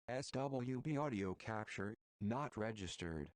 SWB audio capture, not registered.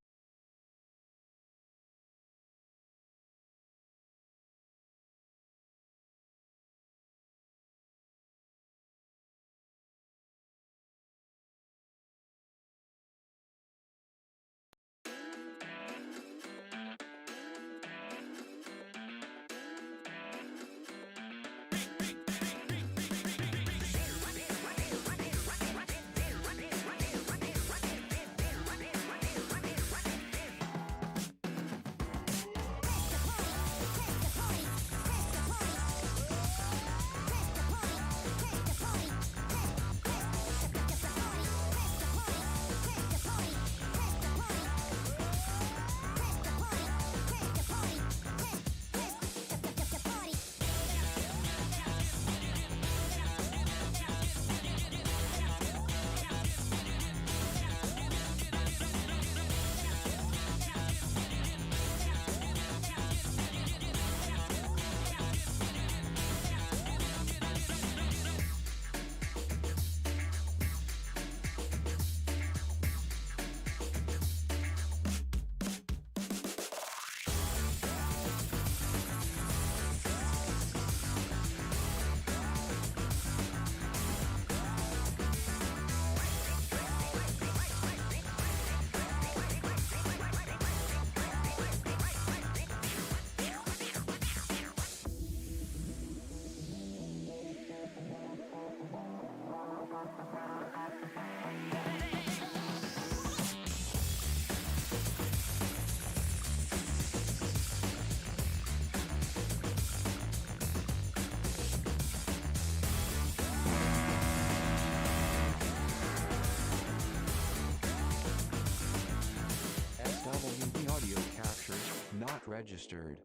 SWB audio capture, not registered.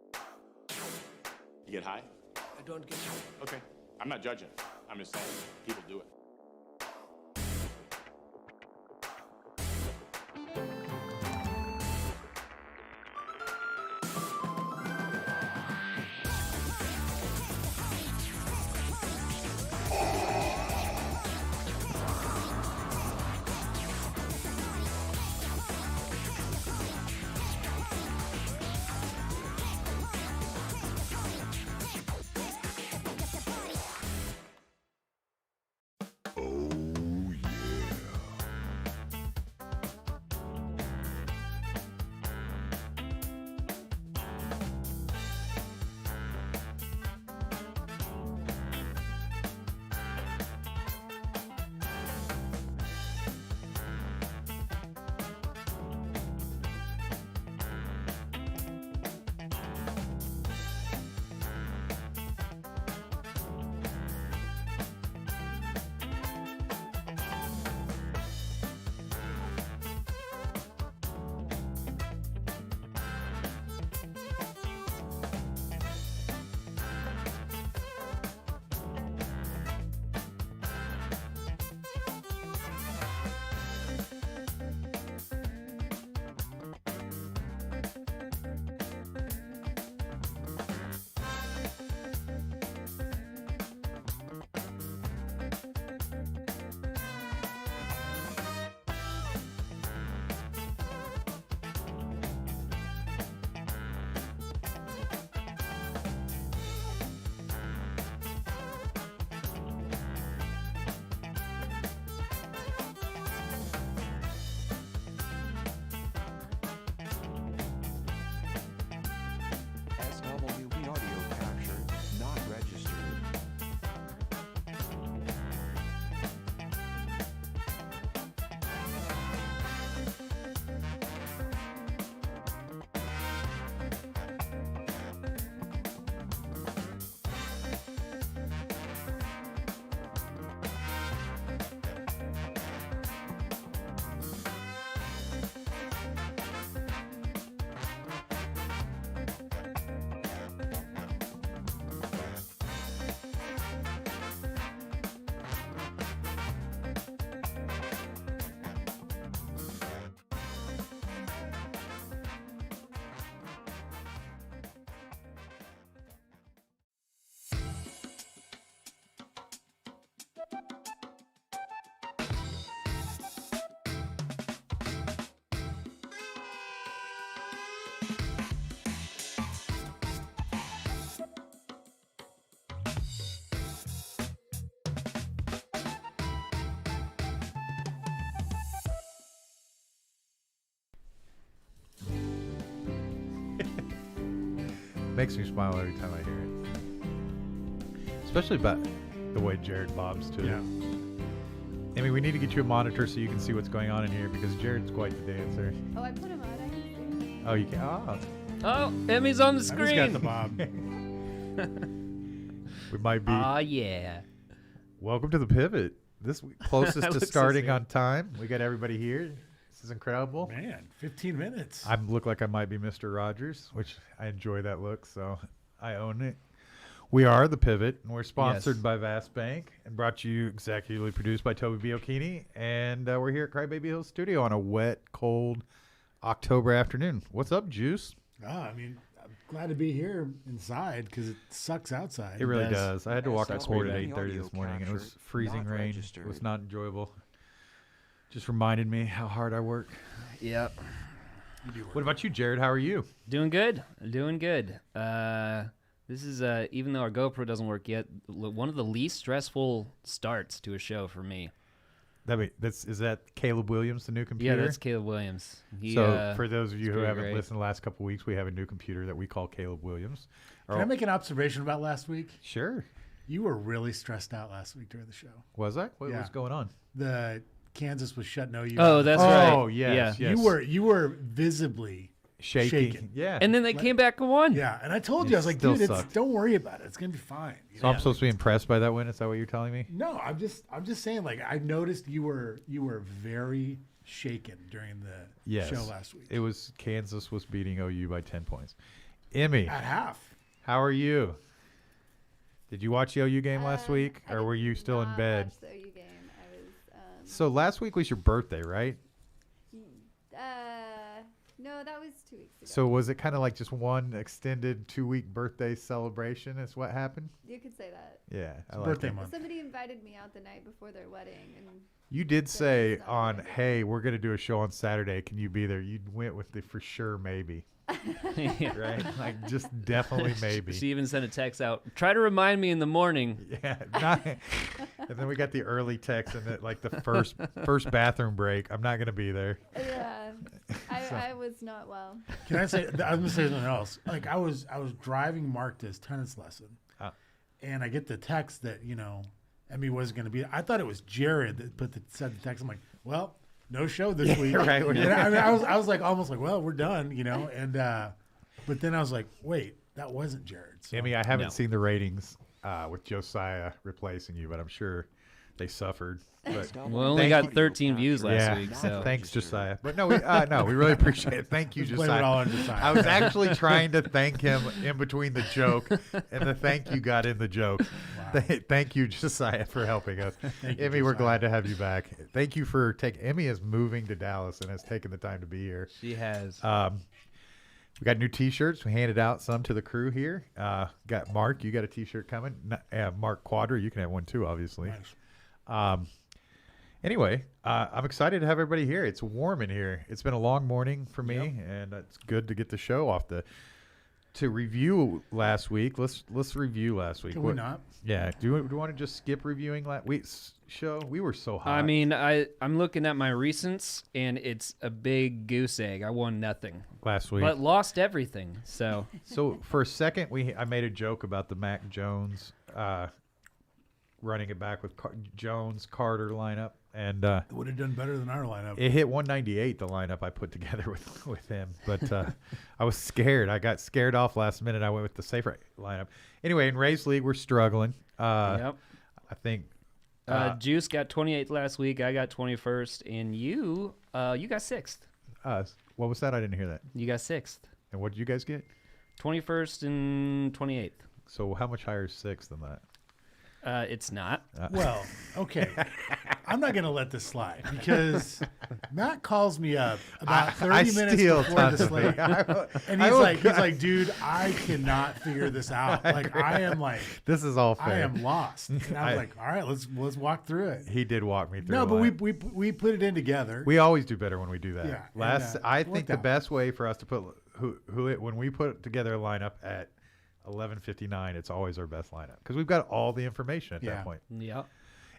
You get high? I don't get you. Okay. I'm not judging. I'm just saying people do it. Makes me smile every time I hear it. Especially about the way Jared bobs too. Yeah. I mean, we need to get you a monitor so you can see what's going on in here because Jared's quite the dancer. Oh, I put him on. I can see. Oh, you can. Oh, Oh, Emmy's on the He's screen. got the bob. we might be. Aw, yeah. Welcome to the pivot. This closest to Looks starting so on time. We got everybody here. This is incredible. Man, 15 minutes. I look like I might be Mr. Rogers, which I enjoy that look, so I own it. We are the Pivot, and we're sponsored Yes. by Vast Bank and brought to you executively produced by Toby Biocchini. And we're here at Crybaby Hill Studio on a wet, cold October afternoon. What's up, Juice? I mean, I'm glad to be here inside because it sucks outside. It really does. I had to walk the Sounds court at pretty 8:30 bad. this morning, and it was Audio freezing capture, rain. not It was registered. not enjoyable. Just reminded me how hard I work. Yep. What about you, Jared? How are you? Doing good. Doing good. This is, even though our GoPro doesn't work yet, one of the least stressful starts to a show for me. Is that Caleb Williams, the new computer? Yeah, that's Caleb Williams. So for those of you it's who pretty haven't great. listened the last couple weeks, we have a new computer that we call Caleb Williams. Can I make an observation about last week? Sure. You were really stressed out last week during the show. Was I? What Yeah. was going on? The Kansas was shutting OU. Oh, out. that's right. Oh, yes, Yeah. yes. You were visibly shaking. Yeah. And then they came back and won. Yeah, and I told you, I was like, still dude, sucked. don't worry about it. It's gonna be fine. You so know? I'm supposed to be impressed by that win? Is that what you're telling me? No, I'm just saying. Like, I noticed you were very shaken during the Yes. show last week. It was Kansas was beating OU by 10 points. Emmy, At half. how are you? Did you watch the OU game last week, I or did were you still in not bed? watch the OU game. I was. So last week was your birthday, right? No, that was 2 weeks ago. So was it kind of like just one extended 2-week birthday celebration is what happened? You could say that. Yeah, I like Birthday it. month. Somebody invited me out the night before their wedding, and You did So say it's not on, really- hey, we're going to do a show on Saturday. Can you be there? You went with the for sure maybe, right? Like just definitely maybe. She even sent a text out. Try to remind me in the morning. Yeah. And then we got the early text and like the first bathroom break. I'm not going to be there. yeah, I was not well. Can I say? I was gonna say something else. Like I was driving Mark to his tennis lesson, and I get the text that Emmy wasn't gonna be. I thought it was Jared that said the text. I'm like, well, no show this week. right. And I mean, I was like almost like, well, we're done, and but then I was like, wait, that wasn't Jared. So. Emmy, I haven't No. seen the ratings with Josiah replacing you, but I'm sure they suffered. But We only Thank got you. 13 views last yeah, week, so thanks, Josiah. But no, we really appreciate it. Thank you, Blame it Josiah. all on Josiah. I was actually trying to thank him in between the joke, and the thank you got in the joke. Thank you, Josiah, for helping us. Thank you, Emmy, we're Josiah. glad to have you back. Thank you for taking. Emmy is moving to Dallas and has taken the time to be here. she has. We got new T-shirts. We handed out some to the crew here. Got Mark. You got a T-shirt coming. Mark Quadra. You can have one too, obviously. Nice. Anyway, I'm excited to have everybody here. It's warm in here. It's been a long morning for me, and it's good to get the show off to review last week. Let's review last week. Can we not? Yeah. Do you want to just skip reviewing last week's show? We were so hot. I mean, I'm looking at my recents, and it's a big goose egg. I won nothing, last week. but lost everything. So So for a second, I made a joke about the Mac Jones running it back with Jones Carter lineup, and It would have done better than our lineup. it hit 198. The lineup I put together with him, but I was scared. I got scared off last minute. I went with the safer lineup. Anyway, in Ray's league, we're struggling. yep. I think Juice got 28th last week. I got 21st, and you got 6th. what was that? I didn't hear that. You got 6th, And what did you guys get? 21st, and 28th. So how much higher is 6 than that? It's not. Well, okay. I'm not going to let this slide because Matt calls me up about 30 minutes steal before the tons of slate. it. And I he's will like, dude, I cannot figure this out. Like, I am like, This is all fair. I am lost. And I was like, all right, let's walk through it. He did walk me through. No, the but lineup. we put it in together. We always do better when we do that. Yeah, Last, and, I it think worked the out. best way for us to put when we put together a lineup at 11:59, it's always our best lineup because we've got all the information at Yeah. that point. Yeah.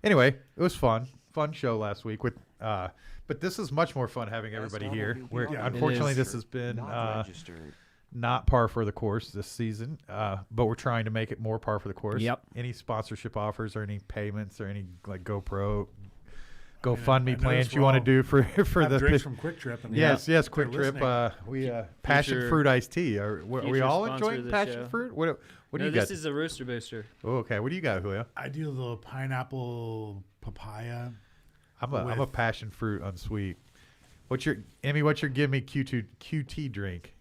Anyway, it was fun show last week with, but this is much more fun having everybody here. Unfortunately, It is. this has been Not registered. not par for the course this season, but we're trying to make it more par for the course. Yep. Any sponsorship offers or any payments or any like GoPro, I GoFundMe plans noticed you we're want to all do for Have the drinks from Quick Trip. And yes they're Quick Trip. listening. We passion Future- fruit iced tea. Are we future all sponsor enjoying of the passion show. fruit? What do No, you this got? is a Rooster Booster. Oh, okay, what do you got, Julio? I do a little pineapple papaya. I'm a with- passion fruit unsweet. What's your give me QT drink?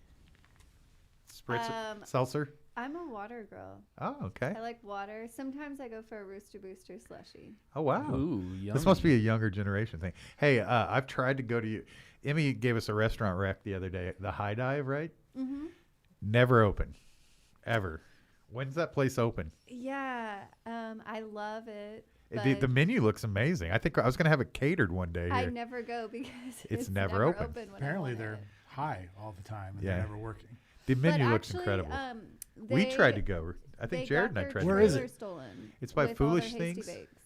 Spritz seltzer. I'm a water girl. Oh, okay. I like water. Sometimes I go for a Rooster Booster slushie. Oh, wow. Ooh, This must be a younger generation thing. Hey, I've tried to go to you. Emmy gave us a restaurant rec the other day, the High Dive, right? Mm-hmm. Never open, ever. When's that place open? Yeah, I love it. The but menu looks amazing. I think I was gonna have it catered one day I here. when It's never open. when I Apparently want they're it. high all the time and Yeah. they're never working. The But menu looks actually, incredible. They, We tried to go. I they think Jared and got I their tried to Where go. is trailer it? Stolen It's by with all their Foolish Hasty Things? Bakes.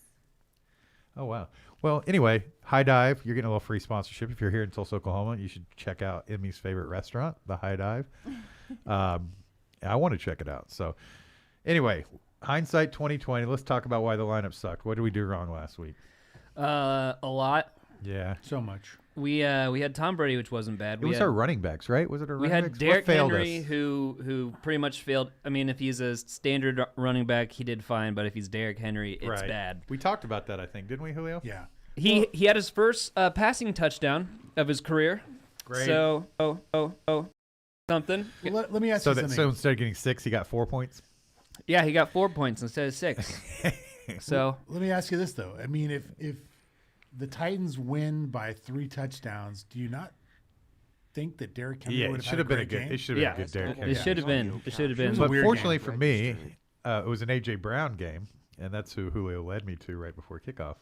Oh, wow. Well, anyway, High Dive. You're getting a little free sponsorship. If you're here in Tulsa, Oklahoma, you should check out Emmy's favorite restaurant, the High Dive. I want to check it out. So, anyway, hindsight 2020. Let's talk about why the lineup sucked. What did we do wrong last week? A lot. Yeah. So much. We had Tom Brady, which wasn't bad. It was our running backs, right? Was it our We running had backs? What Derrick failed Henry, us? who pretty much failed. I mean, if he's a standard running back, he did fine. But if he's Derrick Henry, it's Right. bad. We talked about that, I think, didn't we, Julio? Yeah. He had his first passing touchdown of his career. Great. So something. Well, let me ask So you that something. so instead of getting 6, he got 4 points. Yeah, he got 4 points instead of 6. So Let me ask you this though. I mean, if the Titans win by 3 touchdowns, do you not think that Derrick Henry Yeah, would it have should had a have been a great good. game? It should have yeah, been a good Derrick it Henry. should have been. It should have been. was a But weird fortunately game. for me, it was an AJ Brown game, and that's who Julio led me to right before kickoff.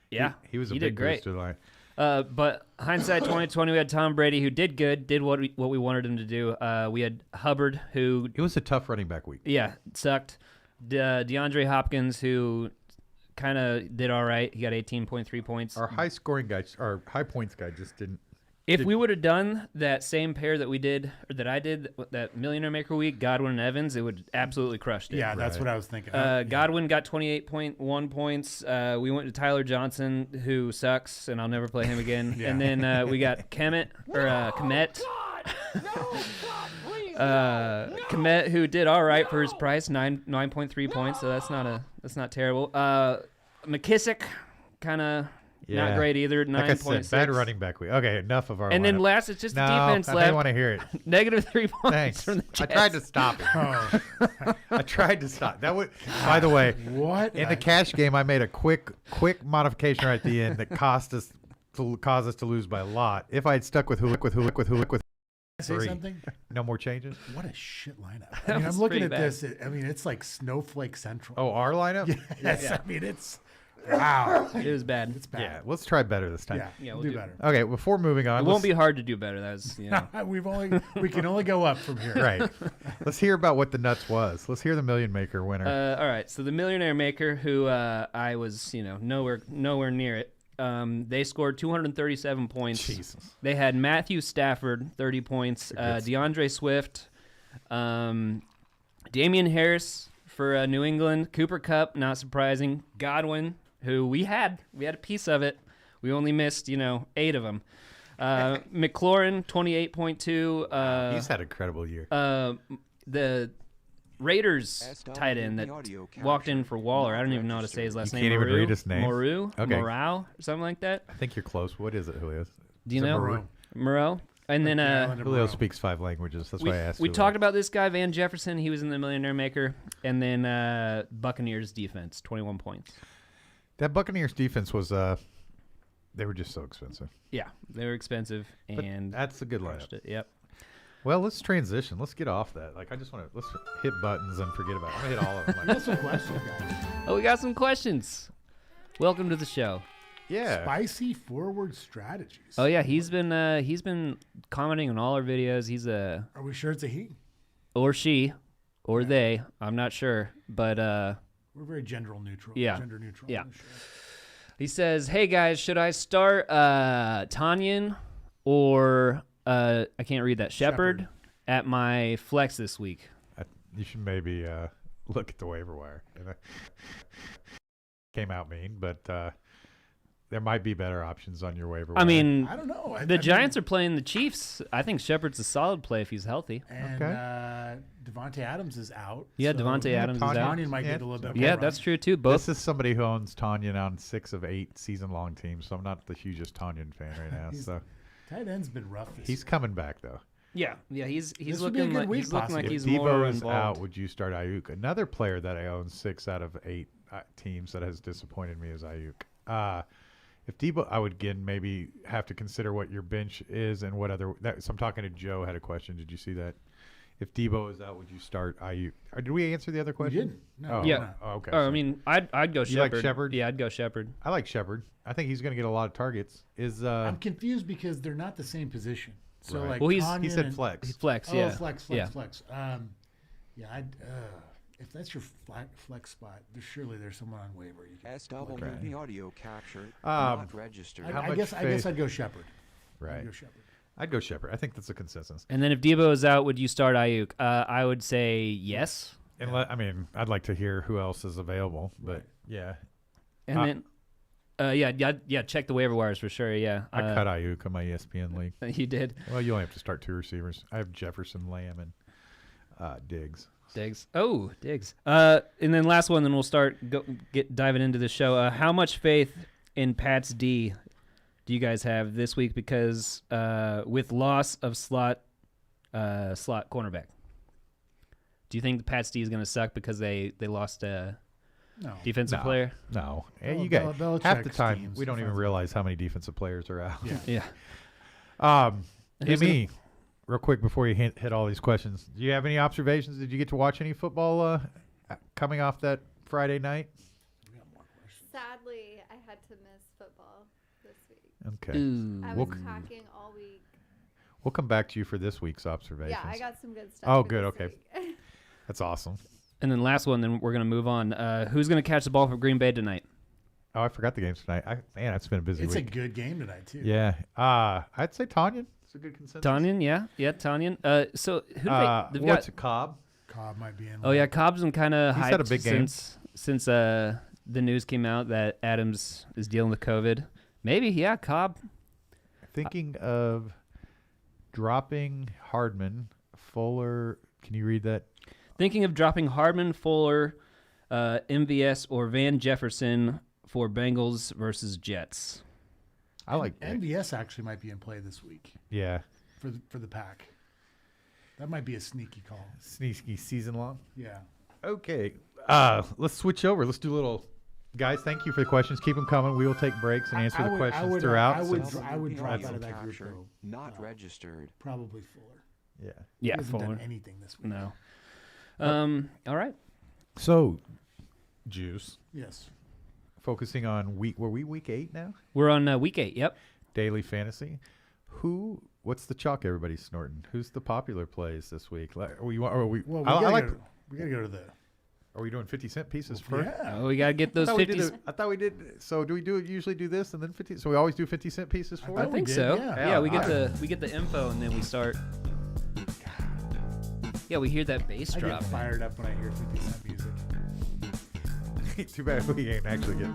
Yeah, he was a he big did great. boost to the line. But hindsight 2020, we had Tom Brady, who did good, did what we wanted him to do. We had Hubbard, who It was a tough running back week. sucked. DeAndre Hopkins, who kind of did all right. He got 18.3 points. Our high scoring guy, our high points guy, just didn't. If we would have done that same pair that we did, or that I did, that Millionaire Maker week, Godwin and Evans, it would absolutely crushed it. Yeah, that's Right. what I was thinking. Godwin got 28.1 points. We went to Tyler Johnson, who sucks, and I'll never play him again. Yeah. And then we got Kemet, Kemet, who did all right for his price, 9.3 points. So that's not terrible. McKissick, kind of not great either. Like I 9.6. said, bad running back week. Okay, enough of our. And then lineup. last, it's just no, the defense I left. want to hear it. Negative 3 points Thanks. from the I Jets. tried to stop it. Oh, I tried to stop. That would. By the way, what? in the cash game, I made a quick modification right at the end that caused us to lose by a lot. If I had stuck with who, say 3. something? No more changes. What a shit lineup. That I mean, was I'm looking pretty at bad. this. I mean, it's like Snowflake Central. Oh, our lineup. Yes, I mean, it's wow. It was bad. It's bad. Yeah, let's try better this time. Yeah, Yeah, we'll we'll do do- better. Okay, before moving on, It won't be hard to do better. That's we can only go up from here. right. Let's hear about what the nuts was. Let's hear the Million Maker winner. All right. So the Millionaire Maker, who I was, nowhere near it. They scored 237 points. Jesus. They had Matthew Stafford, 30 points. DeAndre Swift, Damian Harris for New England. Cooper Kupp, not surprising. Godwin, who we had a piece of it. We only missed, 8 of them. McLaurin, 28.2. He's had an incredible year. The Raiders tight end that walked in for Waller. I don't even know how to say his last name. can't even read his name? Moreau? Okay. Morale? Or something like that? I think you're close. What is it, Julio? Do you It's a know? Moreau. Moreau? And then Maryland and Julio Monroe. speaks 5 languages. That's why I asked. we Julio. talked about this guy, Van Jefferson. He was in the Millionaire Maker. And then Buccaneers defense, 21 points. That Buccaneers defense was. They were just so expensive. Yeah, they were expensive. But And that's a good crushed lineup. it. Yep. Well, let's transition. Let's get off that. Like, I just want to let's hit buttons and forget about it. I'm gonna hit all of them. Like, That's a question, guys. Oh, we got some questions. Welcome to the show. yeah. Spicy forward strategies. Oh yeah, he's been commenting on all our videos. He's Are we sure it's a he? or she or they. I'm not sure, but We're very gender neutral. Yeah. Gender neutral. Yeah. on the show. he says, "Hey guys, should I start Tanyan or I can't read that Shepherd at my flex this week. You should maybe look at the waiver wire. Came out mean, but there might be better options on your waiver wire. I mean, I don't know. the Giants are playing the Chiefs. I think Shepard's a solid play if he's healthy. And Okay. Devontae Adams is out. Yeah, so Devontae Adams is out. Tanyan might get a little bit. Yeah, more that's run. true too. Both. This is somebody who owns Tanyan on 6 of 8 season-long teams, so I'm not the hugest Tanyan fan right now. He's- So Tight end's been rough. he's coming back though. Yeah, he's This would be a looking good like week, he's looking like possibly. If he's more Debo is involved. out, would you start Ayuk? Another player that I own 6 out of 8 teams that has disappointed me is Ayuk. If Debo, I would again maybe have to consider what your bench is and what other. So I'm talking to Joe. Had a question. Did you see that? If Debo is out, would you start Ayuk? Or did we answer the other We question? didn't. No. Oh, Yeah. Oh, okay. Oh, I so mean, I'd go You like Shepard. Shepard? Yeah, I'd go Shepard. I like Shepard. I think he's going to get a lot of targets. Is I'm confused because they're not the same position. So Right. like, Well, he Tanyan said and- flex. He's flex. Oh, Yeah. flex. Yeah. Yeah, if that's your flex spot, surely there's someone on waiver. You can, SWB audio capture, Um, not registered. how I much guess faith- I'd go Shepard. right. I'd go Shepard. I'd go Shepard. I think that's a consensus. And then if Debo is out, would you start Ayuk? I would say yes. And I mean, I'd like to hear who else is available, but Right. yeah, And then, check the waiver wires for sure. Yeah, I cut Ayuk on my ESPN league. You did. Well, you only have to start 2 receivers. I have Jefferson, Lamb, and Diggs. Diggs. Oh, Diggs. And then last one, then we'll start diving into the show. How much faith in Pat's D do you guys have this week? Because with loss of slot cornerback, do you think the Pat's D is going to suck because they lost a No. defensive No. player? No, Well, you got Belichick's half the time teams we don't even defensively. realize how many defensive players are out. Yeah. Yeah. Who's Amy, real quick before you hit all these questions, do you have any observations? Did you get to watch any football coming off that Friday night? Sadly, I had to miss football this week. Okay, Ooh. I We'll was c- packing all week. we'll come back to you for this week's observations. Yeah, I got some good stuff. Oh, for good, this okay. week. That's awesome. And then last one, then we're going to move on. Who's going to catch the ball for Green Bay tonight? Oh, I forgot the games tonight. Man, it's been a busy It's a week. good game tonight too. Yeah, I'd say Tanyan. It's a good consensus. Tanyan, yeah, Tanyan. So who do they've what's got? it, Cobb? Cobb might be in. Oh yeah, Cobb's been kind of He's hyped had a big game. since the news came out that Adams is dealing with COVID. Maybe, yeah, Cobb. Thinking of dropping Hardman, Fuller. Can you read that? Thinking of dropping Hardman, Fuller, MVS, or Van Jefferson for Bengals versus Jets. I like. MVS actually might be in play this week Yeah, for the pack. That might be a sneaky call. sneaky season long. Yeah. Okay, let's switch over. Let's do a little. Guys, thank you for the questions. Keep them coming. We will take breaks and answer the questions throughout. I would SWB drop audio out of that group capture, though. not No. registered. Probably Fuller. Yeah. Yeah, He hasn't Fuller. done anything this week. No. All right. So, Juice. Yes. Focusing on were we week 8 now? We're on week 8. Yep. Daily fantasy. What's the chalk everybody's snorting? Who's the popular plays this week? Well, we Well, we I gotta go to the. Are we doing 50-cent pieces first? Yeah. Oh, we got to get those 50s. I thought we did. So do we usually do this and then 50? So we always do 50-cent pieces for I it? we think did, so. yeah. Yeah, we get Yeah. the info and then we start. Yeah, we hear that bass I drop. get fired up when I hear 50-cent music. Too bad we ain't actually get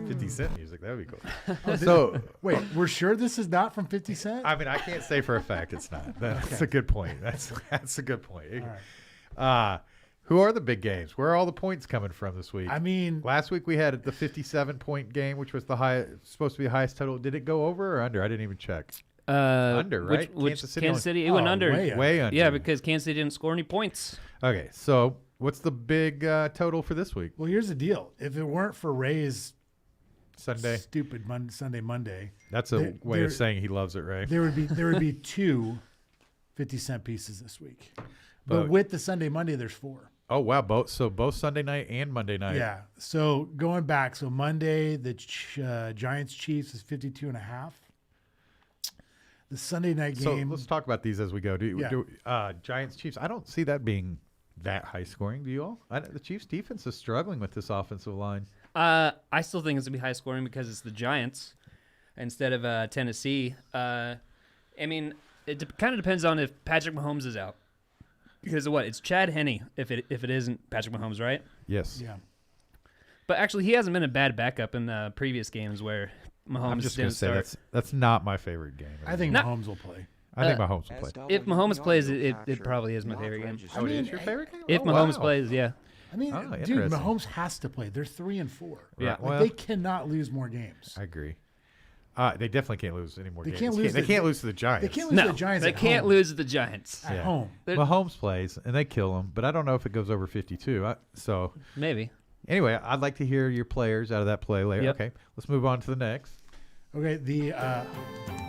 50-cent music. That would be cool. Oh, So, Wait, we're sure this is not from 50 Cent? I mean, I can't say for a fact it's not. That's a good point. That's a good point. All right. Who are the big games? Where are all the points coming from this week? I mean, Last week we had the 57-point game, which was supposed to be the highest total. Did it go over or under? I didn't even check. Under, right? Kansas City. only- It went Oh, under. Way under. Yeah, because Kansas City didn't score any points. Okay, so what's the big total for this week? well, here's the deal. If it weren't for Ray's Sunday. stupid Sunday Monday, That's a There- way of there- saying he loves it, Ray. there would be two 50-cent pieces this week. But But- with the Sunday Monday, there's 4. Oh wow, both Sunday night and Monday night. Yeah. So going back, so Monday the Giants Chiefs is 52.5. The Sunday night So game. let's talk about these as we go. Yeah. Giants Chiefs. I don't see that being that high scoring. Do you all? The Chiefs defense is struggling with this offensive line. I still think it's gonna be high scoring because it's the Giants instead of Tennessee. I mean, it kind of depends on if Patrick Mahomes is out. Because what? It's Chad Henne if it isn't Patrick Mahomes, right? Yes. Yeah. But actually, he hasn't been a bad backup in the previous games where Mahomes I'm just going didn't to say start. that's not my favorite game. I think Not- Mahomes will play. I think Mahomes will play. If Mahomes plays, it probably is my favorite game. Oh, it is your favorite game? If Oh, Mahomes wow. plays, yeah. I mean, Oh, dude, interesting. Mahomes has to play. They're 3-4. Yeah. Right, Like, well, they cannot lose more games. I agree. They definitely can't lose any more They games. can't lose They the- can't lose to the Giants. They can't lose No, the Giants. they at can't home. lose to the Giants. At Yeah. home. They're- Mahomes plays, and they kill him, but I don't know if it goes over 52. So, Maybe. anyway, I'd like to hear your players out of that play later. Yep. Okay, let's move on to the next. Okay, the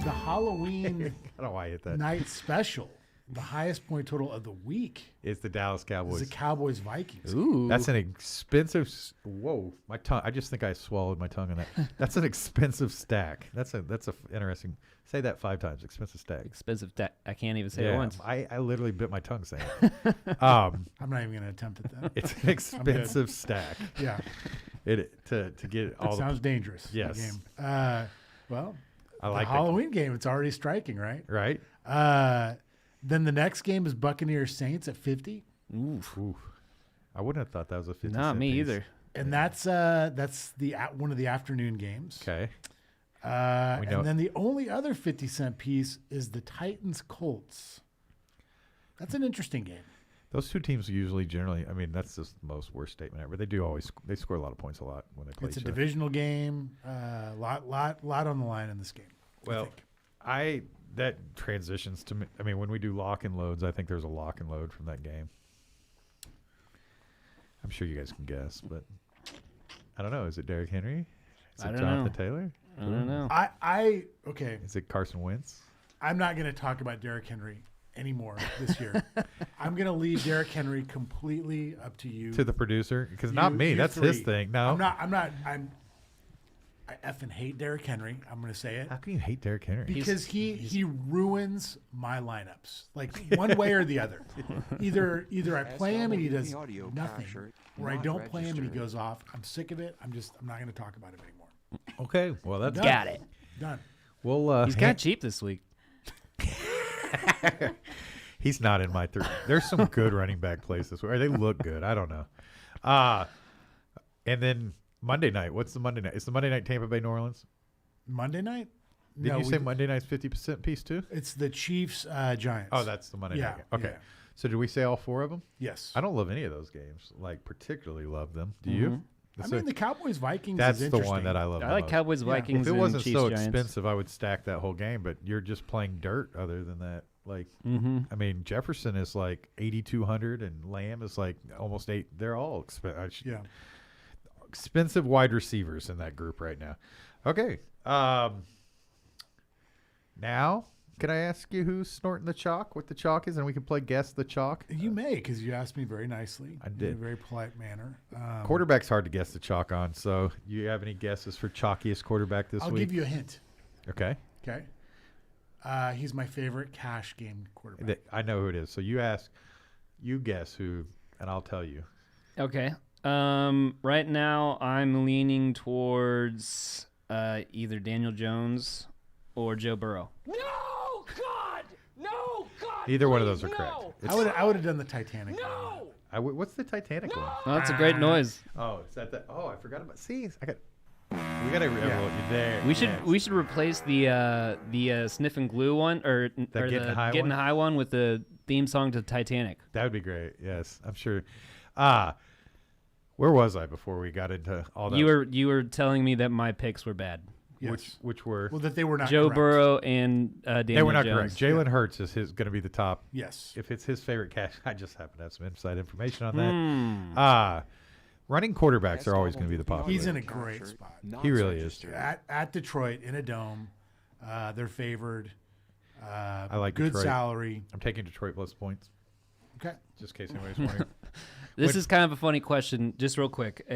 Halloween I don't know why I hit that. night special, the highest point total of the week, It's the Dallas is Cowboys. the Cowboys Vikings. Ooh. That's an expensive. Whoa, my tongue! I just think I swallowed my tongue on that. That's an expensive stack. That's a interesting. Say that 5 times. Expensive stack. expensive. I can't even say it once. I literally bit my tongue saying it. I'm not even going to attempt it then. It's an expensive stack. Yeah, It to get that all the sounds dangerous. that Yes. game. Well, I like the that. Halloween game. It's already striking, right? right. Then the next game is Buccaneers Saints at 50, Ooh. I wouldn't have thought that was a 50. Not cent me piece. either. and that's one of the afternoon games. Okay. We know- And then the only other 50-cent piece is the Titans Colts. That's an interesting game. Those two teams usually generally. I mean, that's just the most worst statement ever. They do always. They score a lot of points a lot when they play It's a each other. divisional game. Lot on the line in this game. I Well, think. that transitions to me. I mean, when we do lock and loads, I think there's a lock and load from that game. I'm sure you guys can guess, but I don't know. Is it Derrick Henry? Is I it don't Jonathan know. Taylor? I don't know. Okay. Is it Carson Wentz? I'm not going to talk about Derrick Henry anymore this year. I'm going to leave Derrick Henry completely up to you. To the producer? Because not You- me. you That's his three. thing. No. I effing hate Derrick Henry. I'm going to say it. How can you hate Derrick Henry? Because he ruins my lineups, like one way or the other. Either I play him and he does nothing, or I don't play him and he goes off. I'm sick of it. I'm not going to talk about him anymore. Okay. Well, that's Done. Got it. Done. Well, He's kind of cheap this week. he's not in my 3. There's some good running back plays this week. They look good. I don't know. And then Monday night. What's the Monday night? Is the Monday night Tampa Bay New Orleans? Monday night? Did No, you say Monday night's 50% piece too? it's the Chiefs Giants. Oh, that's the Monday Yeah, night. game. Okay. yeah. So did we say all 4 of them? yes. I don't love any of those games. Like particularly love them. Do you? I mean, the Cowboys Vikings. That's is the interesting. one that I love. I the like most. Cowboys, Vikings, If it and wasn't Chiefs, so Giants. expensive, I would stack that whole game. But you're just playing dirt. Other than that, like, I mean, Jefferson is like 8,200, and Lamb is like almost 8. They're all Yeah. expensive wide receivers in that group right now. Okay. Now, can I ask you who's snorting the chalk? What the chalk is, and we can play guess the chalk. You may, because you asked me very nicely. I In did. a very polite manner. Quarterback's hard to guess the chalk on. So, you have any guesses for chalkiest quarterback this I'll week? give you a hint. Okay. Okay. He's my favorite cash game quarterback. I know who it is. So you guess who, and I'll tell you. Okay. Right now, I'm leaning towards either Daniel Jones or Joe Burrow. No, God! No, God! Either one of those please, are correct. no. It's- I would have done the Titanic. No! what's the Titanic one? Oh, that's a great noise. Oh, is that the? Oh, I forgot about. See, we gotta there. We should yes. we should replace the sniff and glue one or the Getting High Getting one? High one with the theme song to Titanic. That would be great. Yes, I'm sure. Where was I before we got into all that? You were telling me that my picks were bad. Yes. which were Well, that they were not Joe correct. Burrow and Daniel they were not Jones. correct. Jalen Hurts is going to be the top. Yes. If it's his favorite cash, I just happen to have some inside information on Hmm. that. Running quarterbacks are always going to be the popular. He's in a great spot. He really is. At Detroit in a dome. They're favored. I like good Detroit. salary. I'm taking Detroit plus points, Okay. just in case anybody's wondering. This is kind of a funny question, just real quick.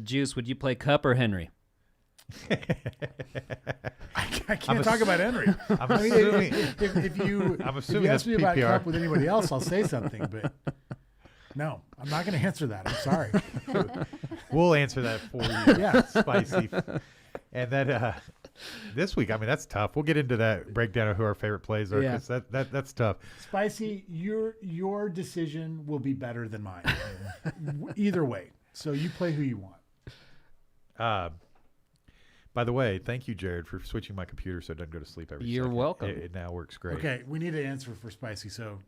Juice, would you play Cup or Henry? I can't talk about Henry. I'm I mean, assuming. if you I'm if assuming you ask that's me about PPR. Cup with anybody else, I'll say something. But no, I'm not going to answer that. I'm sorry. We'll answer that for you. Yeah. Spicy. And then This week, I mean, that's tough. We'll get into that breakdown of who our favorite plays are because that's tough. Spicy, your decision will be better than mine. Either way. So you play who you want. By the way, thank you, Jared, for switching my computer so it doesn't go to sleep every You're second. welcome. It now works great. Okay, we need an answer for Spicy. So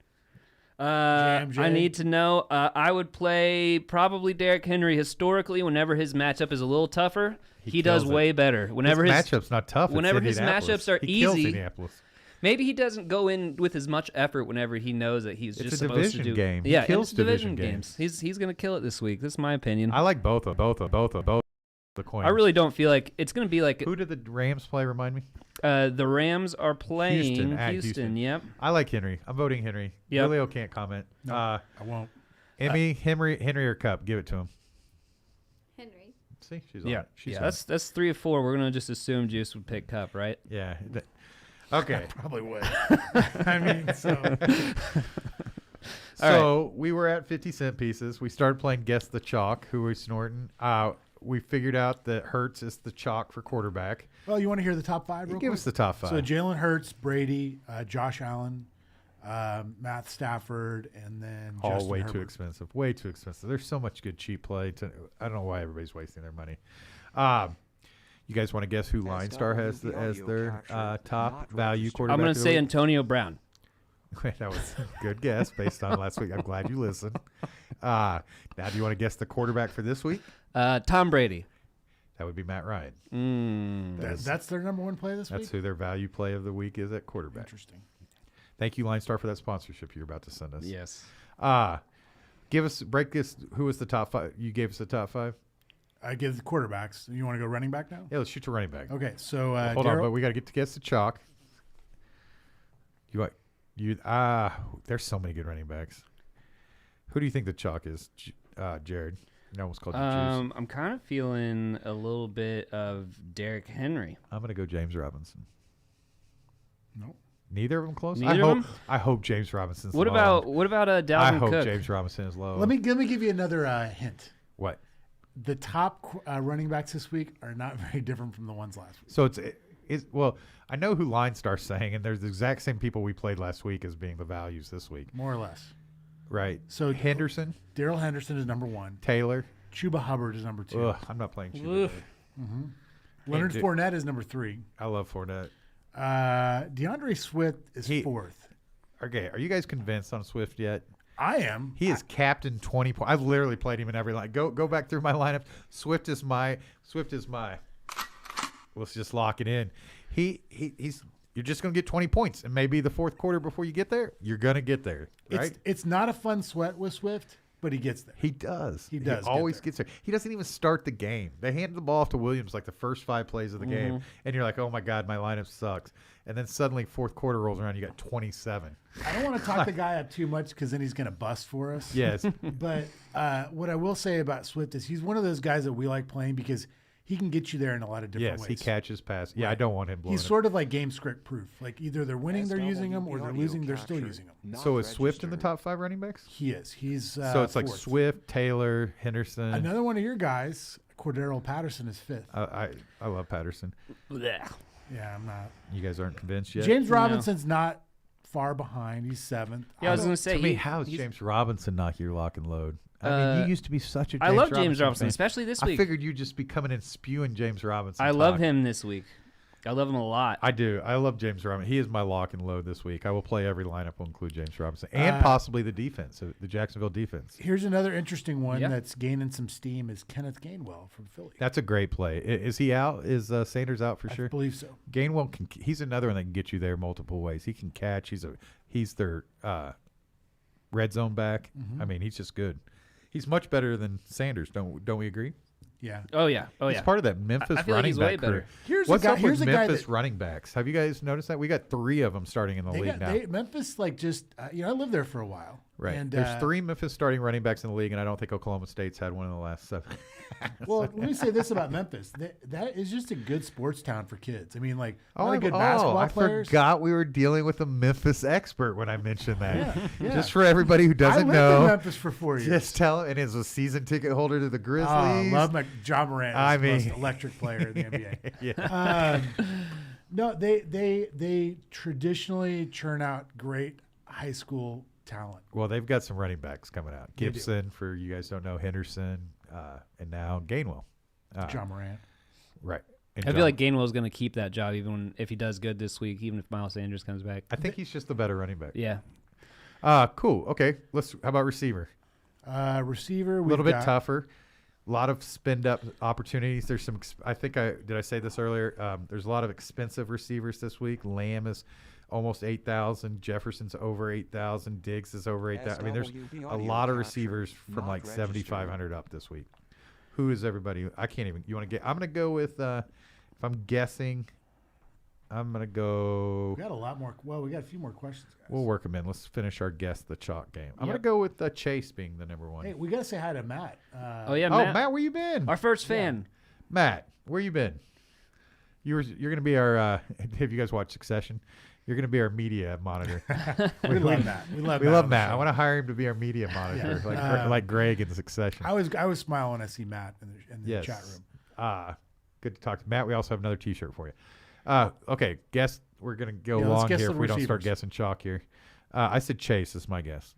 I need to know. I would play probably Derrick Henry historically whenever his matchup is a little tougher. He does kills it. way better. Whenever his matchup's not tough. Whenever it's his Indianapolis. matchups are he kills easy, Indianapolis. maybe he doesn't go in with as much effort whenever he knows that he's It's just a supposed to division do. game. He Yeah, kills it's division division games. He's gonna kill it this week. That's my opinion. I like both of the coins. I really don't feel like it's gonna be like Who did the Rams play? Remind me. the Rams are playing Houston, at Houston. Yep. I like Henry. I'm voting Henry. Yep. Julio can't comment. no, I won't. Emmy, Henry or Cup? Give it to him. Henry. See, she's on Yeah. it. She's Yeah. on it. That's 3 of 4. We're gonna just assume Juice would pick Cup, right? Yeah. Okay. Probably would. I mean, so So we were at 50-cent pieces. We started playing Guess the Chalk. Who are we snorting? We figured out that Hurts is the chalk for quarterback. well, you want to hear the top five? Real Give quick? us the top five. So Jalen Hurts, Brady, Josh Allen, Matt Stafford, and then All Justin way Herbert. too expensive. Way too expensive. There's so much good cheap play. I don't know why everybody's wasting their money. You guys want to guess who Line Star has as their top value quarterback? I'm gonna of the say week? Antonio Brown. That was a good guess based on last week. I'm glad you listened. Now, do you want to guess the quarterback for this week? Tom Brady. That would be Matt Ryan. That's their number one play this That's week? who their value play of the week is at quarterback. Interesting. Thank you, Line Star, for that sponsorship you're about to send us. Yes. Break this. Who was the top five? You gave us the top five? I give the quarterbacks. You want to go running back now? Yeah, let's shoot to running back. Okay, so Hold on, Daryl- but we got to get to guess the chalk. There's so many good running backs. Who do you think the chalk is, Jared? I almost called you Juice. I'm kind of feeling a little bit of Derrick Henry. I'm gonna go James Robinson. No. Neither of them close. Neither of them? I hope James Robinson's. What low. about Dalvin I hope Cook? James Robinson is low. Let me give you another hint. What? The top running backs this week are not very different from the ones last week. So well, I know who Line Star's saying, and there's the exact same people we played last week as being the values this week. More or less. Right. So Henderson, Daryl Henderson is number one. Taylor. Chuba Hubbard is number two. Ugh, I'm not playing Chuba. Leonard Dude. Fournette is number three. I love Fournette. DeAndre Swift is fourth. Okay, are you guys convinced on Swift yet? I am. He is captain 20 points. I've literally played him in every line. Go back through my lineup. Swift is my. Let's just lock it in. He's. You're just gonna get 20 points, and maybe the fourth quarter before you get there, you're gonna get there, right? It's not a fun sweat with Swift, but he gets there. He does. He does get always there. gets there. He doesn't even start the game. They hand the ball off to Williams like the first 5 plays of the game, and you're like, oh my god, my lineup sucks. And then suddenly fourth quarter rolls around, you got 27. I don't want to talk the guy up too much because then he's going to bust for us. Yes. But what I will say about Swift is he's one of those guys that we like playing because he can get you there in a lot of different Yes, ways. he catches pass. Yeah, I don't want him blowing He's sort of like game script proof. Like either they're winning, they're using him, or they're losing, they're still using him. it. So is Swift in the top 5 running backs? He is. He's So it's like fourth. Swift, Taylor, Henderson. Another one of your guys, Cordero Patterson, is fifth. I love Patterson. Blech. Yeah, I'm not. You guys aren't convinced yet? James Robinson's not far behind. He's seventh. Yeah, I was gonna say. To me, how is James Robinson not your lock and load? I mean, you used to be such a James I love James Robinson, fan. especially this I week. figured you'd just be coming and spewing James Robinson. I love talk. him this week. I love him a lot. I do. I love James Robinson. He is my lock and load this week. I will play every lineup will include James Robinson and possibly the defense, the Jacksonville defense. Here's another interesting one Yeah. that's gaining some steam is Kenneth Gainwell from Philly. That's a great play. Is he out? Is Sanders out for I sure? believe so. Gainwell he's another one that can get you there multiple ways. He can catch. He's their red zone back. I mean, he's just good. He's much better than Sanders. Don't we agree? Yeah. Oh yeah. Oh He's yeah. part of that Memphis I feel like running he's back way better. crew. Here's What's a guy, up here's with a guy Memphis that running backs? Have you guys noticed that? We got 3 of them starting in the league now. Memphis like just I lived there for a while. Right. And, There's 3 Memphis starting running backs in the league, and I don't think Oklahoma State's had one in the last 7. Well, let me say this about Memphis. That is just a good sports town for kids. I mean, like, a lot I of good basketball players. I forgot we were dealing with a Memphis expert when I mentioned that. Yeah. Just for everybody who doesn't I lived know. in Memphis for 4 years. Just tell him, and is a season ticket holder to the Grizzlies. I love John Morant. I Is the mean- most electric player in the NBA. Yeah. No, they traditionally churn out great high school talent. Well, they've got some running backs coming out. They do. Gibson, for you guys don't know, Henderson, and now Gainwell. John Morant. Right. And I John- feel like Gainwell's going to keep that job even if he does good this week, even if Miles Sanders comes back. I think he's just the better running back. Yeah. Cool. Okay. How about receiver? Receiver, A little bit tougher. A lot of spend up opportunities. There's some. Did I say this earlier? There's a lot of expensive receivers this week. Lamb is almost 8,000. Jefferson's over 8,000. Diggs is over 8,000. I mean, there's a lot of receivers from like 7,500 up this week. Who is everybody? I can't even. You want to get? I'm gonna go with. If I'm guessing, I'm gonna go. We got a lot more. Well, we got a few more questions, guys. We'll work them in. Let's finish our guess the chalk game. I'm Yep. gonna go with Chase being the number 1. Hey, we got to say hi to Matt. Oh, yeah, Oh, Matt. Matt, where you been? Our first fan. Matt, where you been? You're gonna be our. Have you guys watched Succession? You're gonna be our media monitor. We love Matt. We love We Matt. love on the Matt. I show. want to hire him to be our media monitor, like Greg in Succession. I was smiling when I see Matt in the Yes. chat room. Good to talk to Matt. We also have another T-shirt for you. Okay, guess we're gonna go Yeah, let's long guess here the if we don't start receivers. guessing chalk here. I said Chase is my guess.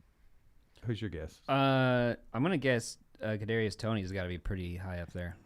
Who's your guess? I'm going to guess Kadarius Toney's got to be pretty high up there.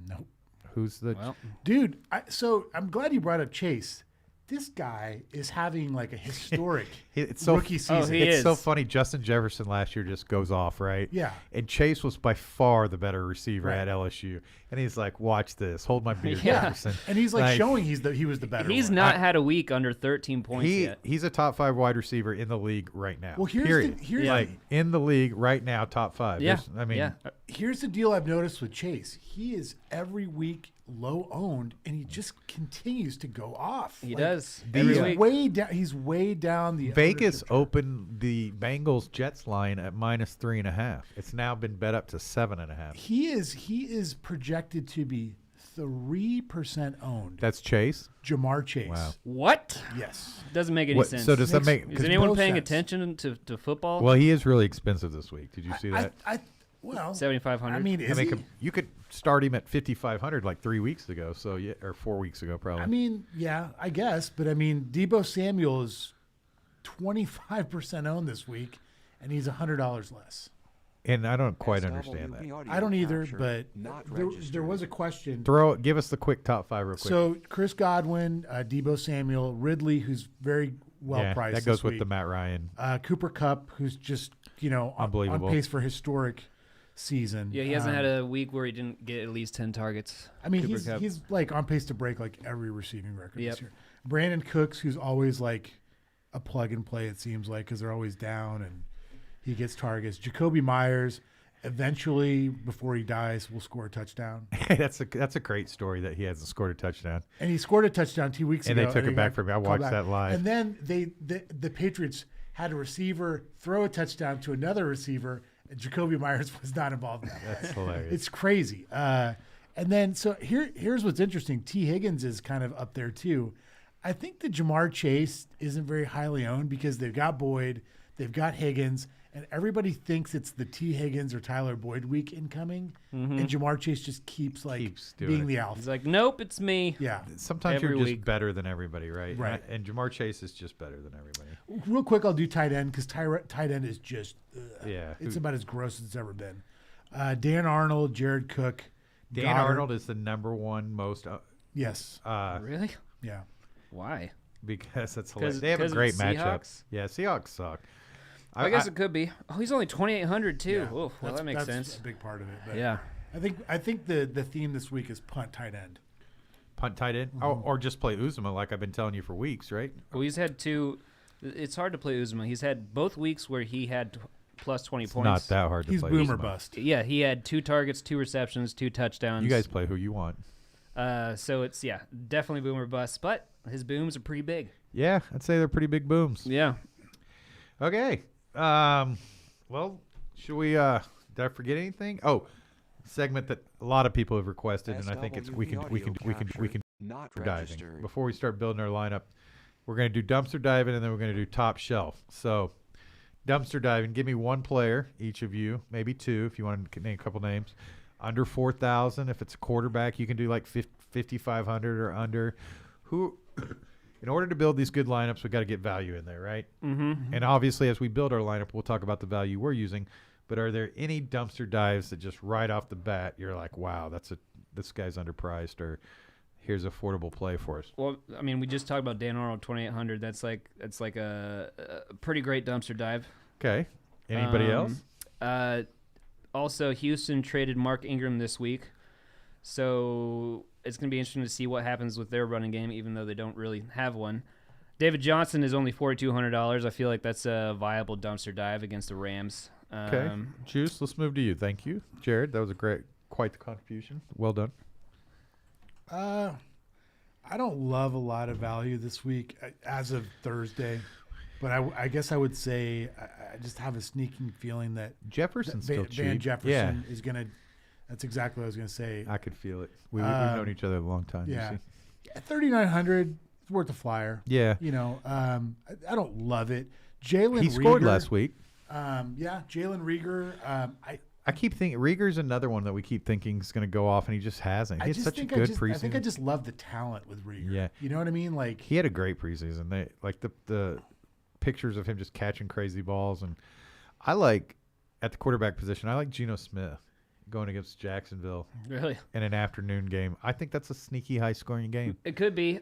Nope. Who's the? Well, Dude, so I'm glad you brought up Chase. This guy is having like a historic It's so rookie season. he it's so is. funny. Justin Jefferson last year just goes off, right? Yeah. And Chase was by far the better receiver Right. at LSU, and he's like, "Watch this, hold my beer, Yeah. Jefferson." And he's like showing he was the better he's one. not had a week under 13 points yet. He's a top 5 wide receiver in the league right now. Well, here's period. the- here's Yeah. like in the league right now, top 5. Yeah. There's- I mean, yeah. Here's the deal I've noticed with Chase. He is every week low owned, and he just continues to go off. He Like, does. He's Every week. way down. He's way down the Vegas ownership chart. opened the Bengals Jets line at -3.5. It's now been bet up to 7.5. He is projected to be 3% owned. That's Chase. Jamar Chase. Wow. What? Yes. Doesn't make any What- sense. so does that make? Is anyone no paying sense. attention to football? Well, he is really expensive this week. Did you see that? Well, 7,500. I mean, I is mean, he? you could start him at 5,500 like 3 weeks ago, so yeah, or 4 weeks ago probably. I mean, yeah, I guess, but I mean, Debo Samuel is 25% owned this week, and he's $100 less. and I don't quite understand that. I don't either, but there was a question. Give us the quick top 5 real quick. So Chris Godwin, Debo Samuel, Ridley, who's very well yeah, priced. that goes this with week. the Matt Ryan. Cooper Kupp, who's just on Unbelievable. pace for historic season. yeah, he hasn't had a week where he didn't get at least 10 targets. I mean, Cooper Kupp. he's like on pace to break like every receiving record Yep. this year. Brandon Cooks, who's always like a plug and play, it seems like, because they're always down and he gets targets. Jacoby Myers, eventually before he dies, will score a touchdown, that's a great story that he hasn't scored a touchdown. and he scored a touchdown 2 weeks And ago. they took it he back got from me. I called watched back. that live. And then the Patriots had a receiver throw a touchdown to another receiver, and Jacoby Myers was not involved in that. That's hilarious. It's crazy. And then so here's what's interesting. T. Higgins is kind of up there too. I think that Jamar Chase isn't very highly owned because they've got Boyd, they've got Higgins, and everybody thinks it's the T. Higgins or Tyler Boyd week incoming, and Jamar Chase just keeps doing being it. the alpha. He's like, nope, it's me. Yeah. Sometimes every you're just week. better than everybody, right? Right. And Jamar Chase is just better than everybody. Real quick, I'll do tight end because tight end is just Yeah. it's about as gross as it's ever been. Dan Arnold, Jared Cook, Dan Goddard. Arnold is the number 1 most Yes. Really? Yeah. Why? because that's hilarious. 'Cause- They have a 'cause of great the matchup. Seahawks? Yeah, Seahawks suck. I guess it could be. Oh, he's only 2,800 too. Yeah. Oh, well, That's- that makes that's sense. a big part of it. But Yeah. I think the theme this week is punt tight end. punt tight end, or just play Uzuma like I've been telling you for weeks, right? Well, he's had two. It's hard to play Uzuma. He's had both weeks where he had plus 20 It's points. not that hard to He's play boomer Uzuma. bust. Yeah, he had 2 targets, 2 receptions, 2 touchdowns. You guys play who you want. So it's definitely boomer bust, but his booms are pretty big. Yeah, I'd say they're pretty big booms. Yeah. Okay, Well, should we? Did I forget anything? Oh, segment that a lot of people have requested, and I think it's we can Not diving. registered. Before we start building our lineup, we're going to do dumpster diving, and then we're going to do top shelf. So, dumpster diving. Give me one player, each of you, maybe two, if you want to name a couple names. Under 4,000. If it's a quarterback, you can do like 5,500 or under. Who? In order to build these good lineups, we got to get value in there, right? Mm-hmm. And obviously, as we build our lineup, we'll talk about the value we're using. But are there any dumpster dives that just right off the bat you're like, wow, this guy's underpriced, or here's affordable play for us? Well, I mean, we just talked about Dan Arnold 2,800. That's like a pretty great dumpster dive. Okay. Anybody else? Also, Houston traded Mark Ingram this week, so it's going to be interesting to see what happens with their running game, even though they don't really have one. David Johnson is only $4,200. I feel like that's a viable dumpster dive against the Rams. Okay. Juice, let's move to you. Thank you, Jared. That was quite the contribution. Well done. I don't love a lot of value this week as of Thursday, but I guess I would say I just have a sneaking feeling that Jefferson's still cheap. Van Jefferson is going to – that's exactly what I was going to say. I could feel it. We've known each other a long time. Yeah. You see. 3,900, it's worth a flyer. Yeah. You know, I don't love it. Jalen He scored Reagor, last week. Yeah, Jalen Rieger. I keep thinking Rieger's another one that we keep thinking is going to go off, and he just hasn't. He had such a good preseason. I think I just love the talent with Rieger. Yeah. You know what I mean? Like he had a great preseason. They like the pictures of him just catching crazy balls, and I like at the quarterback position. I like Geno Smith going against Jacksonville. Really? In an afternoon game. I think that's a sneaky high-scoring game. It could be.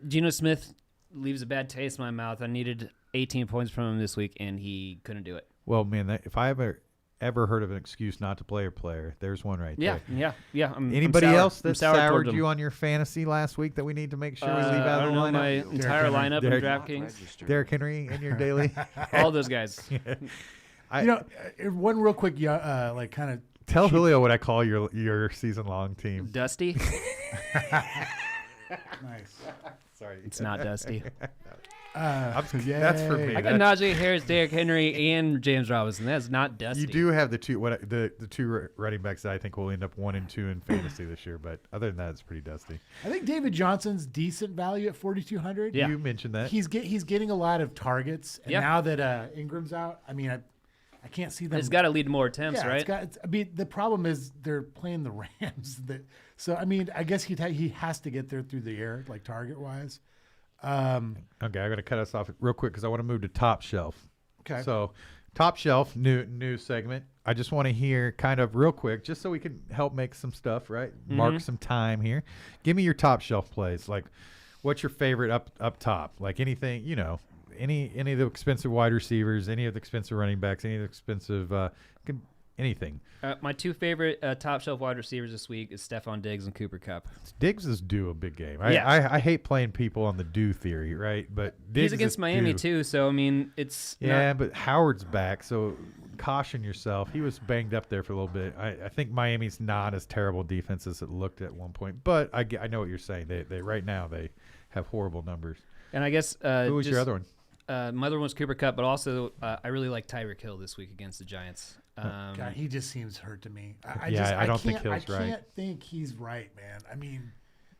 Geno Smith leaves a bad taste in my mouth. I needed 18 points from him this week, and he couldn't do it. Well, man, if I ever heard of an excuse not to play a player, there's one right there. Yeah. Anybody else that soured soured you on your fantasy last week that we need to make sure we leave out of the lineup? My entire lineup in Derek- DraftKings. Derrick Henry in your daily. All those guys. one real quick, like kind of Tell Julio what I call your season-long team. Dusty? nice. Sorry. It's not Dusty. That's for me. I got Najee Harris, Derrick Henry, and James Robinson. That's not Dusty. You do have the two running backs that I think will end up 1 and 2 in fantasy this year, but other than that, it's pretty dusty. I think David Johnson's decent value at 4,200. Yeah. You mentioned that. He's getting a lot of targets, and now that Ingram's out, I mean, I can't see them. It's got to lead to more attempts, right? I mean, the problem is they're playing the Rams. So I mean, I guess he has to get there through the air, like target wise. Okay, I'm going to cut us off real quick because I want to move to top shelf. Okay. So, top shelf, new segment. I just want to hear kind of real quick, just so we can help make some stuff, right? Mark some time here. Give me your top shelf plays. Like, what's your favorite up top? Like anything, any of the expensive wide receivers, any of the expensive running backs, any of the expensive anything. My two favorite top shelf wide receivers this week is Stephon Diggs and Cooper Kupp. Diggs is due a big game. Yeah. I hate playing people on the due theory, right? But Diggs he's against Miami due. too, so I mean it's but Howard's back, so caution yourself. He was banged up there for a little bit. I think Miami's not as terrible defense as it looked at one point, but I know what you're saying. They right now they have horrible numbers. And I guess who was your other one? My other one was Cooper Kupp, but also I really like Tyreek Hill this week against the Giants. God, he just seems hurt to me. I don't think Hill's right. I can't think he's right, man. I mean,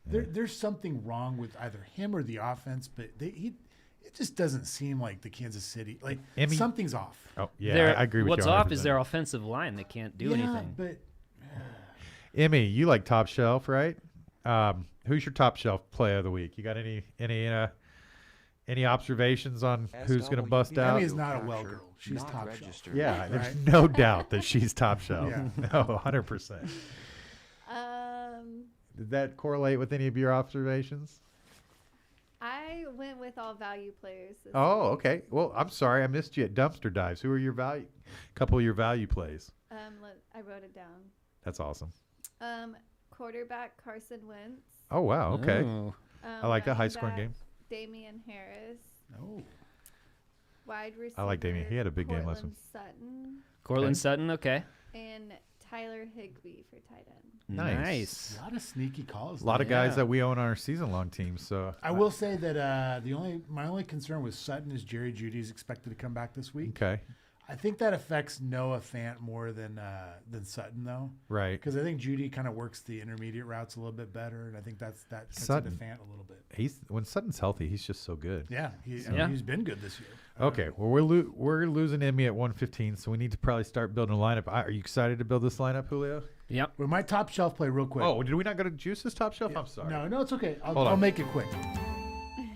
there's something wrong with either him or the offense, but it just doesn't seem like the Kansas City. Like something's off. Oh yeah, I agree with you. What's off is their offensive line. They can't do anything. But Emmy, you like top shelf, right? Who's your top shelf play of the week? You got any observations on who's going to bust out? Emmy is not a well girl. She's top shelf. Yeah, there's no doubt that she's top shelf. No, 100%. Did that correlate with any of your observations? I went with all value players. This week. Okay. Well, I'm sorry, I missed you at dumpster dives. Who are your couple of your value plays? I wrote it down. That's awesome. Quarterback Carson Wentz. Oh wow. Okay. Oh. I like that high scoring game. Damian Harris. Oh. Wide receiver. I like Damian. He had a big game last one. Sutton. Cortland Sutton, okay. And Tyler Higby for tight end. Nice. A lot of sneaky calls. A lot of there. guys that we own on our season-long team. So I will say that my only concern with Sutton is Jerry Jeudy is expected to come back this week. okay, I think that affects Noah Fant more than Sutton though, right. because I think Jeudy kind of works the intermediate routes a little bit better, and I think that cuts into Sutton. Fant a little bit. When Sutton's healthy, he's just so good. Yeah, Yeah. he's been good this year. Okay, well we're losing Emmy at 115, so we need to probably start building a lineup. Are you excited to build this lineup, Julio? Yep. With my top shelf play, real quick. Oh, did we not go to Juice's top shelf? I'm sorry. No, it's okay. Hold I'll on. make it quick.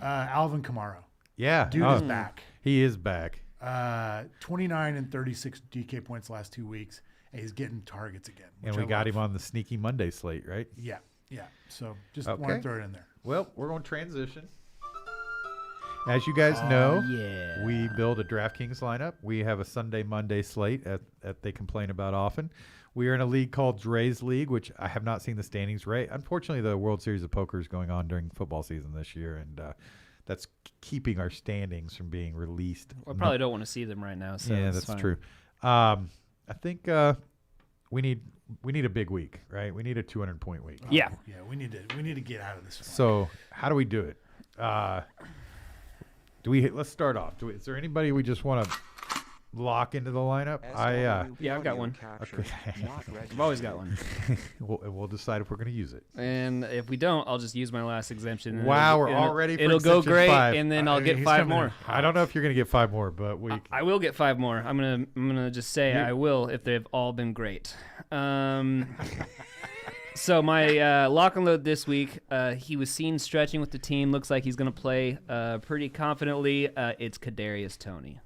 Alvin Kamara, Yeah, dude is back. He is back. 29 and 36 DK points last 2 weeks, and he's getting targets again. And which we I got love. him on the sneaky Monday slate, right? Yeah. So just Okay. want to throw it in there. Well, we're going to transition. As you guys know, yeah. we build a DraftKings lineup. We have a Sunday, Monday slate that they complain about often. We are in a league called Dre's League, which I have not seen the standings right. Unfortunately, the World Series of Poker is going on during football season this year, and that's keeping our standings from being released. I probably don't want to see them right now. So Yeah, it's that's fine. true. I think we need a big week, right? We need a 200-point week. Yeah. Yeah, we need to get out of this one. So how do we do it? Let's start off. Is there anybody we just want to lock into the lineup? Yeah, I've got one. Okay. I've always got one. we'll decide if we're going to use it. And if we don't, I'll just use my last exemption. and Wow, it'll- we're it'll- already for It'll go exemption great, 5. and then I'll get he's 5 coming in more. I don't know if you're going to get 5 more, but I will get 5 more. I'm gonna just say I will if they've all been great. So my lock and load this week, he was seen stretching with the team. Looks like he's gonna play pretty confidently. It's Kadarius Toney.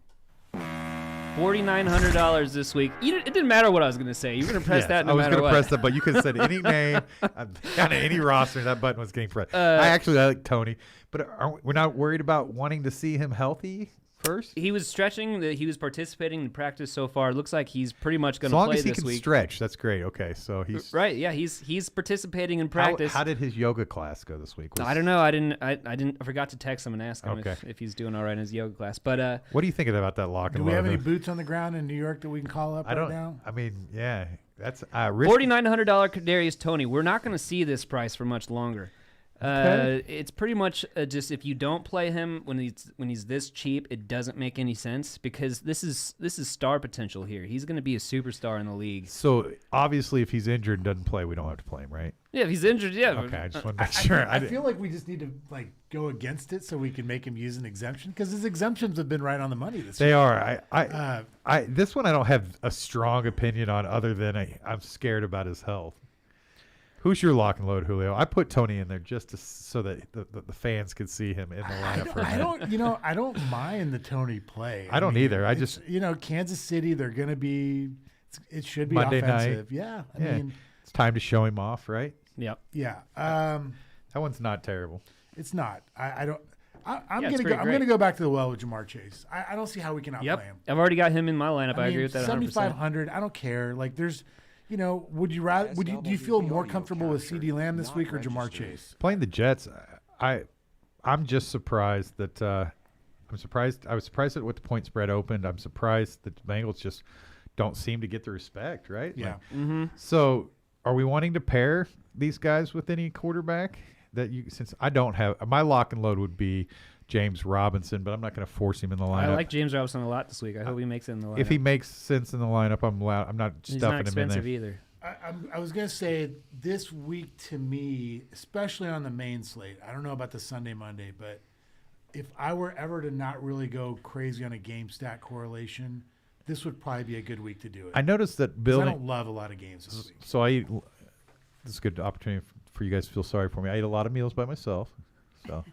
$4,900 this week. It didn't matter what I was gonna say. You were gonna press Yes, that no I was matter going to what. press that, but you could have said any name, kind of any roster, that button was getting pressed. I like Tony, but we're not worried about wanting to see him healthy first? He was stretching. He was participating in practice so far. Looks like he's pretty much going As to long play as he this can week. stretch, that's great. Okay, so he's Right? Yeah, he's participating in How, practice. how did his yoga class go this week? I don't know. I didn't. I forgot to text him and ask him Okay. if he's doing all right in his yoga class. But What are you thinking about that lock and Do we load? have any boots on the ground in New York that we can call up I don't. right now? I mean, yeah, that's $4,900 Kadarius Toney. We're not going to see this price for much longer. It's pretty much just if you don't play him when he's this cheap, it doesn't make any sense because this is star potential here. He's going to be a superstar in the league. So obviously, if he's injured and doesn't play, we don't have to play him, right? Yeah, if he's injured, yeah. Okay, I just want to make sure. I feel like we just need to go against it so we can make him use an exemption because his exemptions have been right on the money this They year. are. I this one I don't have a strong opinion on other than I'm scared about his health. Who's your lock and load, Julio? I put Tony in there just so that the fans could see him in the lineup for a minute. I don't mind the Tony play. I don't either. I it's- just Kansas City, they're going to be. It should be Monday offensive. night. Yeah, I yeah, mean, it's time to show him off, right? Yep. yeah. That one's not terrible. It's not. I don't. I'm Yeah, it's gonna go. pretty I'm great. gonna go back to the well with Jamar Chase. I don't see how we can outplay Yep. him. I've already got him in my lineup. I agree with that 100%. 7,500. I don't care. Like there's, would you rather? Do you feel more comfortable with CD Lamb this week or Jamar Chase? Playing the Jets, I'm just surprised that I'm surprised. I was surprised at what the point spread opened. I'm surprised that the Bengals just don't seem to get the respect, right? Yeah. So, are we wanting to pair these guys with any quarterback that you? Since I don't have my lock and load would be James Robinson, but I'm not going to force him in the lineup. I like James Robinson a lot this week. I hope he makes it in the lineup. If he makes sense in the lineup, I'm not He's stuffing not him in expensive there. either. I was gonna say this week to me, especially on the main slate. I don't know about the Sunday Monday, but if I were ever to not really go crazy on a game stat correlation, this would probably be a good week to do it. I noticed that 'Cause I building. don't love a lot of games this week. So this is a good opportunity for you guys to feel sorry for me. I ate a lot of meals by myself, so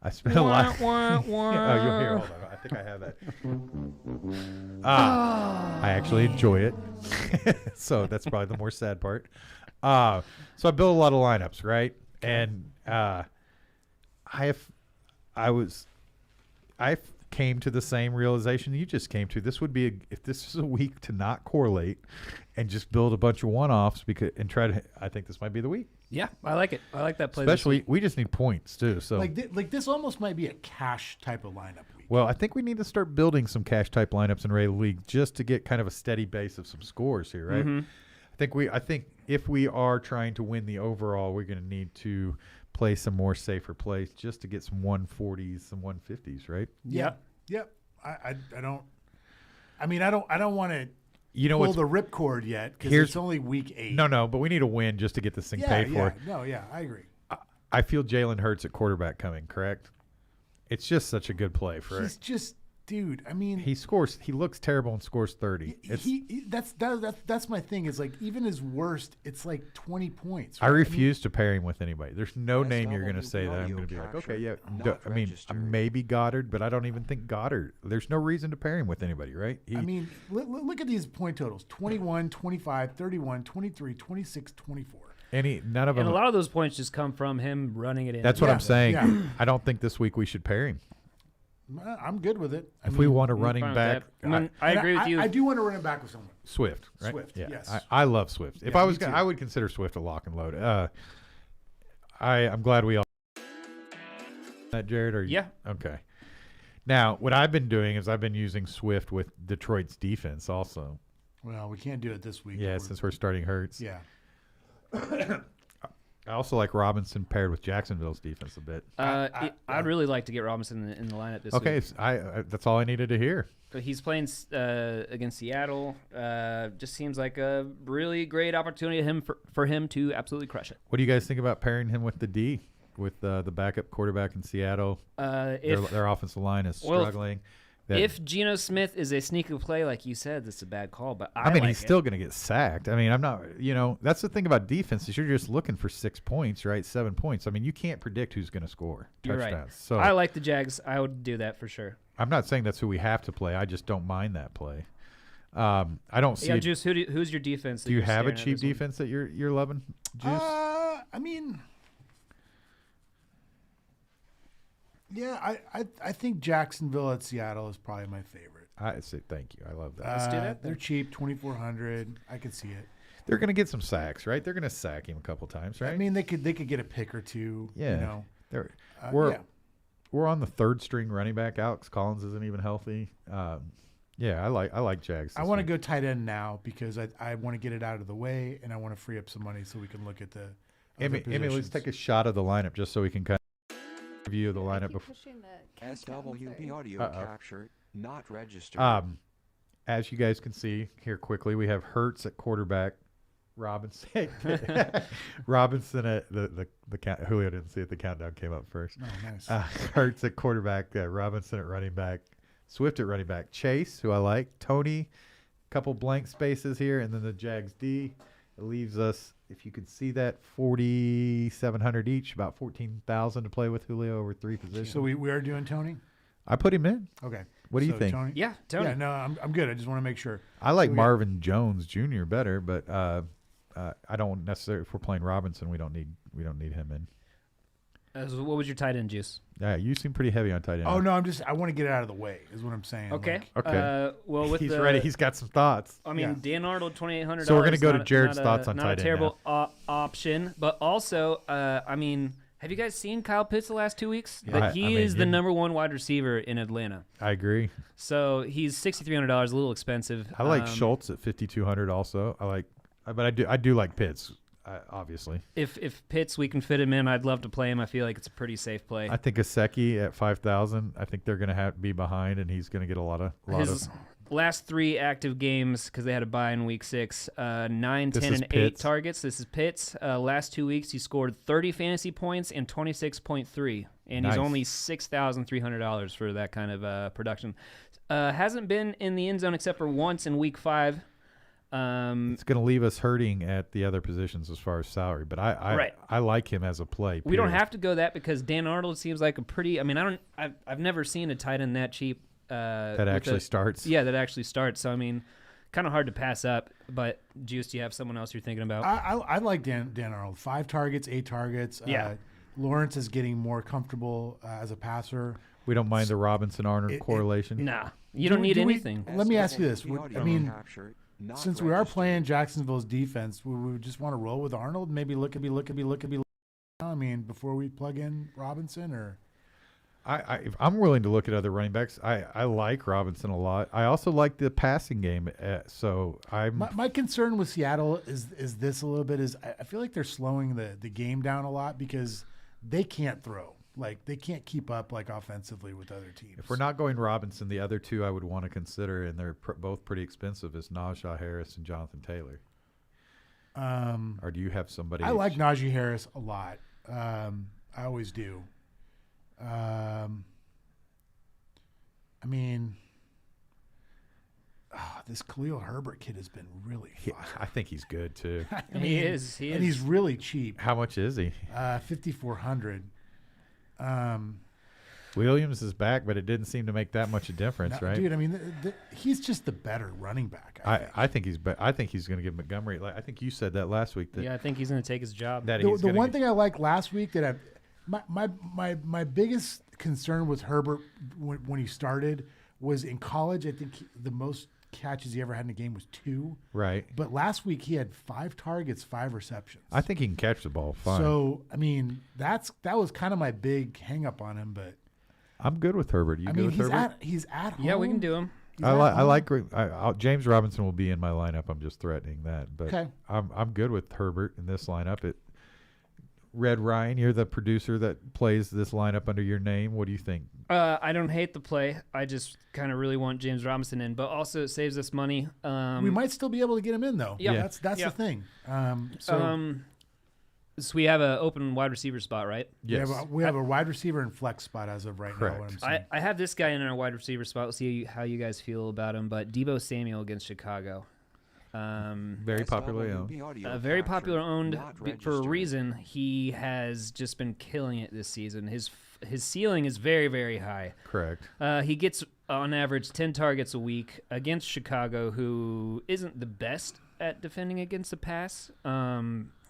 I spent a lot. Wah, wah, Oh, you're here. Hold on. I think I have that. I actually enjoy it, so that's probably the more sad part. So I built a lot of lineups, right? And I came to the same realization you just came to. This would be if this is a week to not correlate and just build a bunch of one-offs and try to. I think this might be the week. Yeah, I like it. I like that play. this Especially, week. we just need points too. So, Like this almost might be a cash type of lineup week. well, I think we need to start building some cash type lineups in Ray League just to get kind of a steady base of some scores here, right? I think if we are trying to win the overall, we're going to need to play some more safer plays just to get some 140s, some 150s, right? Yep. I don't. I mean, I don't want to. You know pull what's the ripcord yet because here's- it's only week 8. No, but we need a win just to get this thing paid for. I agree. I feel Jalen Hurts at quarterback coming, correct? It's just such a good play for He's just, dude. I mean, He looks terrible and scores 30. that's my thing. Is like even his worst, it's like 20 points. I right? refuse to pair him with anybody. There's no name you're going to SW say that I'm audio going to be like, capture, okay, yeah. not I mean, registered. maybe Goddard, but I don't even think Goddard. There's no reason to pair him with anybody, right? I mean, look at these point totals: 21, 25, 31, 23, 26, 24. None of And them. a lot of those points just come from him running it in. That's what I'm saying. yeah. I don't think this week we should pair him. I'm good with it. If we want a I'm running fine with back, that. I mean, I And agree with you. I do want to run it back with someone. Swift, right? Swift, yeah. yes. I love Swift. If Yeah, I was, me too. I would consider Swift a lock and load. I'm glad we all that, Jared. Or Yeah. Okay. Now, what I've been doing is I've been using Swift with Detroit's defense also. Well, we can't do it this week. Yeah, since we're starting Hurts. Yeah. I also like Robinson paired with Jacksonville's defense a bit. I'd really like to get Robinson in the lineup this Okay, week. that's all I needed to hear. But he's playing against Seattle. Just seems like a really great opportunity for him to absolutely crush it. What do you guys think about pairing him with the D, with the backup quarterback in Seattle? Their offensive line is struggling. If Geno Smith is a sneaky play, like you said, that's a bad call. But I mean, like he's still going to get sacked. I mean, I'm not, that's the thing about defense is you're just looking for 6 points, right? 7 points. I mean, you can't predict who's going to score You're touchdowns. right. So I like the Jags. I would do that for sure. I'm not saying that's who we have to play. I just don't mind that play. I don't see. Yeah, Juice. Who's your defense? that Do you you're have a staring at cheap this week? defense that you're loving, Juice? I mean, yeah, I think Jacksonville at Seattle is probably my favorite. I say thank you. I love that. Let's do that They're then. cheap, 2,400. I could see it. They're going to get some sacks, right? They're going to sack him a couple times, right? I mean, they could get a pick or two. yeah. You know. They're, Yeah. we're on the third string running back. Alex Collins isn't even healthy. Yeah, I like Jags. I want to go tight end now because I want to get it out of the way and I want to free up some money so we can look at the. Emmy, let's take a shot of the lineup just so we can kind of review the lineup before. Pushing the SWB audio capture, not registered. As you guys can see here quickly, we have Hurts at quarterback, Robinson, Robinson at the count. Julio didn't see it. The countdown came up first. Oh, nice. Hurts at quarterback, Robinson at running back, Swift at running back, Chase, who I like, Tony, couple blank spaces here, and then the Jags D. It leaves us, if you could see that, 4,700 each, about 14,000 to play with Julio over 3 positions. So we are doing Tony. I put him in. Okay. What do you So think? Tony? Yeah, Tony. Yeah. No, I'm good. I just want to make sure. I like So we got- Marvin Jones Jr. better, but I don't necessarily. If we're playing Robinson, we don't need him in. So what was your tight end, Juice? Yeah, you seem pretty heavy on tight end. Oh no, I want to get it out of the way. Is what I'm saying. Okay. Like, Okay. Well, with he's the, ready. He's got some thoughts. I mean, Yeah. Dan Arnold, $2,800. So we're gonna go to not- Jared's not a- thoughts on not tight a end terrible option, but also, I mean, have you guys seen Kyle Pitts the last 2 weeks? Yeah. That he I mean, is the you- number 1 wide receiver in Atlanta. I agree. So he's $6,300, a little expensive. I like Schultz at 5,200 also. But I do like Pitts, obviously. If Pitts, we can fit him in, I'd love to play him. I feel like it's a pretty safe play. I think Gesicki at 5,000. I think they're going to be behind, and he's going to get a lot of. His last 3 active games, because they had a bye in week 6, 9, This 10, is and 8 Pitts. targets. This is Pitts. Last 2 weeks, he scored 30 fantasy points and 26.3, and Nice. he's only $6,300 for that kind of production. Hasn't been in the end zone except for once in week 5. It's going to leave us hurting at the other positions as far as salary, but Right. I like him as a play. We don't period. have to go that because Dan Arnold seems like a pretty. I mean, I've never seen a tight end that cheap. that actually starts. Yeah, that actually starts. So I mean, kind of hard to pass up. But Juice, do you have someone else you're thinking about? I like Dan Arnold. 5 targets, 8 targets. Yeah. Lawrence is getting more comfortable as a passer. We don't mind the Robinson Arnold correlation. Nah, you don't need anything. Let me ask you this. SWB audio I mean, capture, not since we are registered. playing Jacksonville's defense, we just want to roll with Arnold. Maybe look at me. I mean, before we plug in Robinson, or I'm willing to look at other running backs. I like Robinson a lot. I also like the passing game. So my concern with Seattle is this a little bit is I feel like they're slowing the game down a lot because they can't throw. Like they can't keep up like offensively with other teams. If we're not going Robinson, the other two I would want to consider, and they're both pretty expensive, is Najee Harris and Jonathan Taylor. Or do you have somebody? I like Najee Harris a lot. I always do. I mean, this Khalil Herbert kid has been really fun. I think he's good too. He is. And he's really cheap. How much is he? 5,400. Williams is back, but it didn't seem to make that much a difference, right? Dude, I mean, he's just the better running back. I think he's. I think he's going to give Montgomery. I think you said that last week. I think he's going to take his job. That the one thing I liked last week that my biggest concern with Herbert when he started was in college. I think the most catches he ever had in a game was 2. Right. But last week he had 5 targets, 5 receptions. I think he can catch the ball fine. So I mean, that was kind of my big hang up on him, but. I'm good with Herbert. You good with Herbert? He's at home. Yeah, we can do him. I like James Robinson will be in my lineup. I'm just threatening that, but okay. I'm good with Herbert in this lineup. Red Ryan, you're the producer that plays this lineup under your name. What do you think? I don't hate the play. I just kind of really want James Robinson in, but also it saves us money. We might still be able to get him in though. Yeah, that's the thing. So we have an open wide receiver spot, right? Yes. We have a wide receiver and flex spot as of right Correct. now. What I'm saying. I have this guy in our wide receiver spot. We'll see how you guys feel about him. But Deebo Samuel against Chicago. Very popularly owned. Very popular owned for a reason. He has just been killing it this season. His ceiling is very, very high. Correct. He gets on average 10 targets a week against Chicago, who isn't the best at defending against the pass.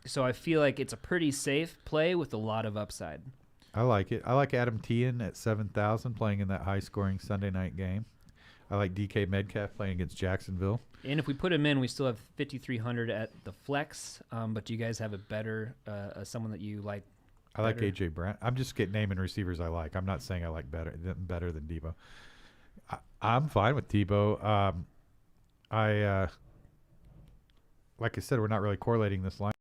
So I feel like it's a pretty safe play with a lot of upside. I like it. I like Adam Tien at 7,000 playing in that high-scoring Sunday night game. I like DK Metcalf playing against Jacksonville. And if we put him in, we still have 5,300 at the flex. But do you guys have a better someone that you like? I like AJ Brown. I'm just naming receivers I like. I'm not saying I like better than Debo. I'm fine with Debo. Like I said, we're not really correlating this line.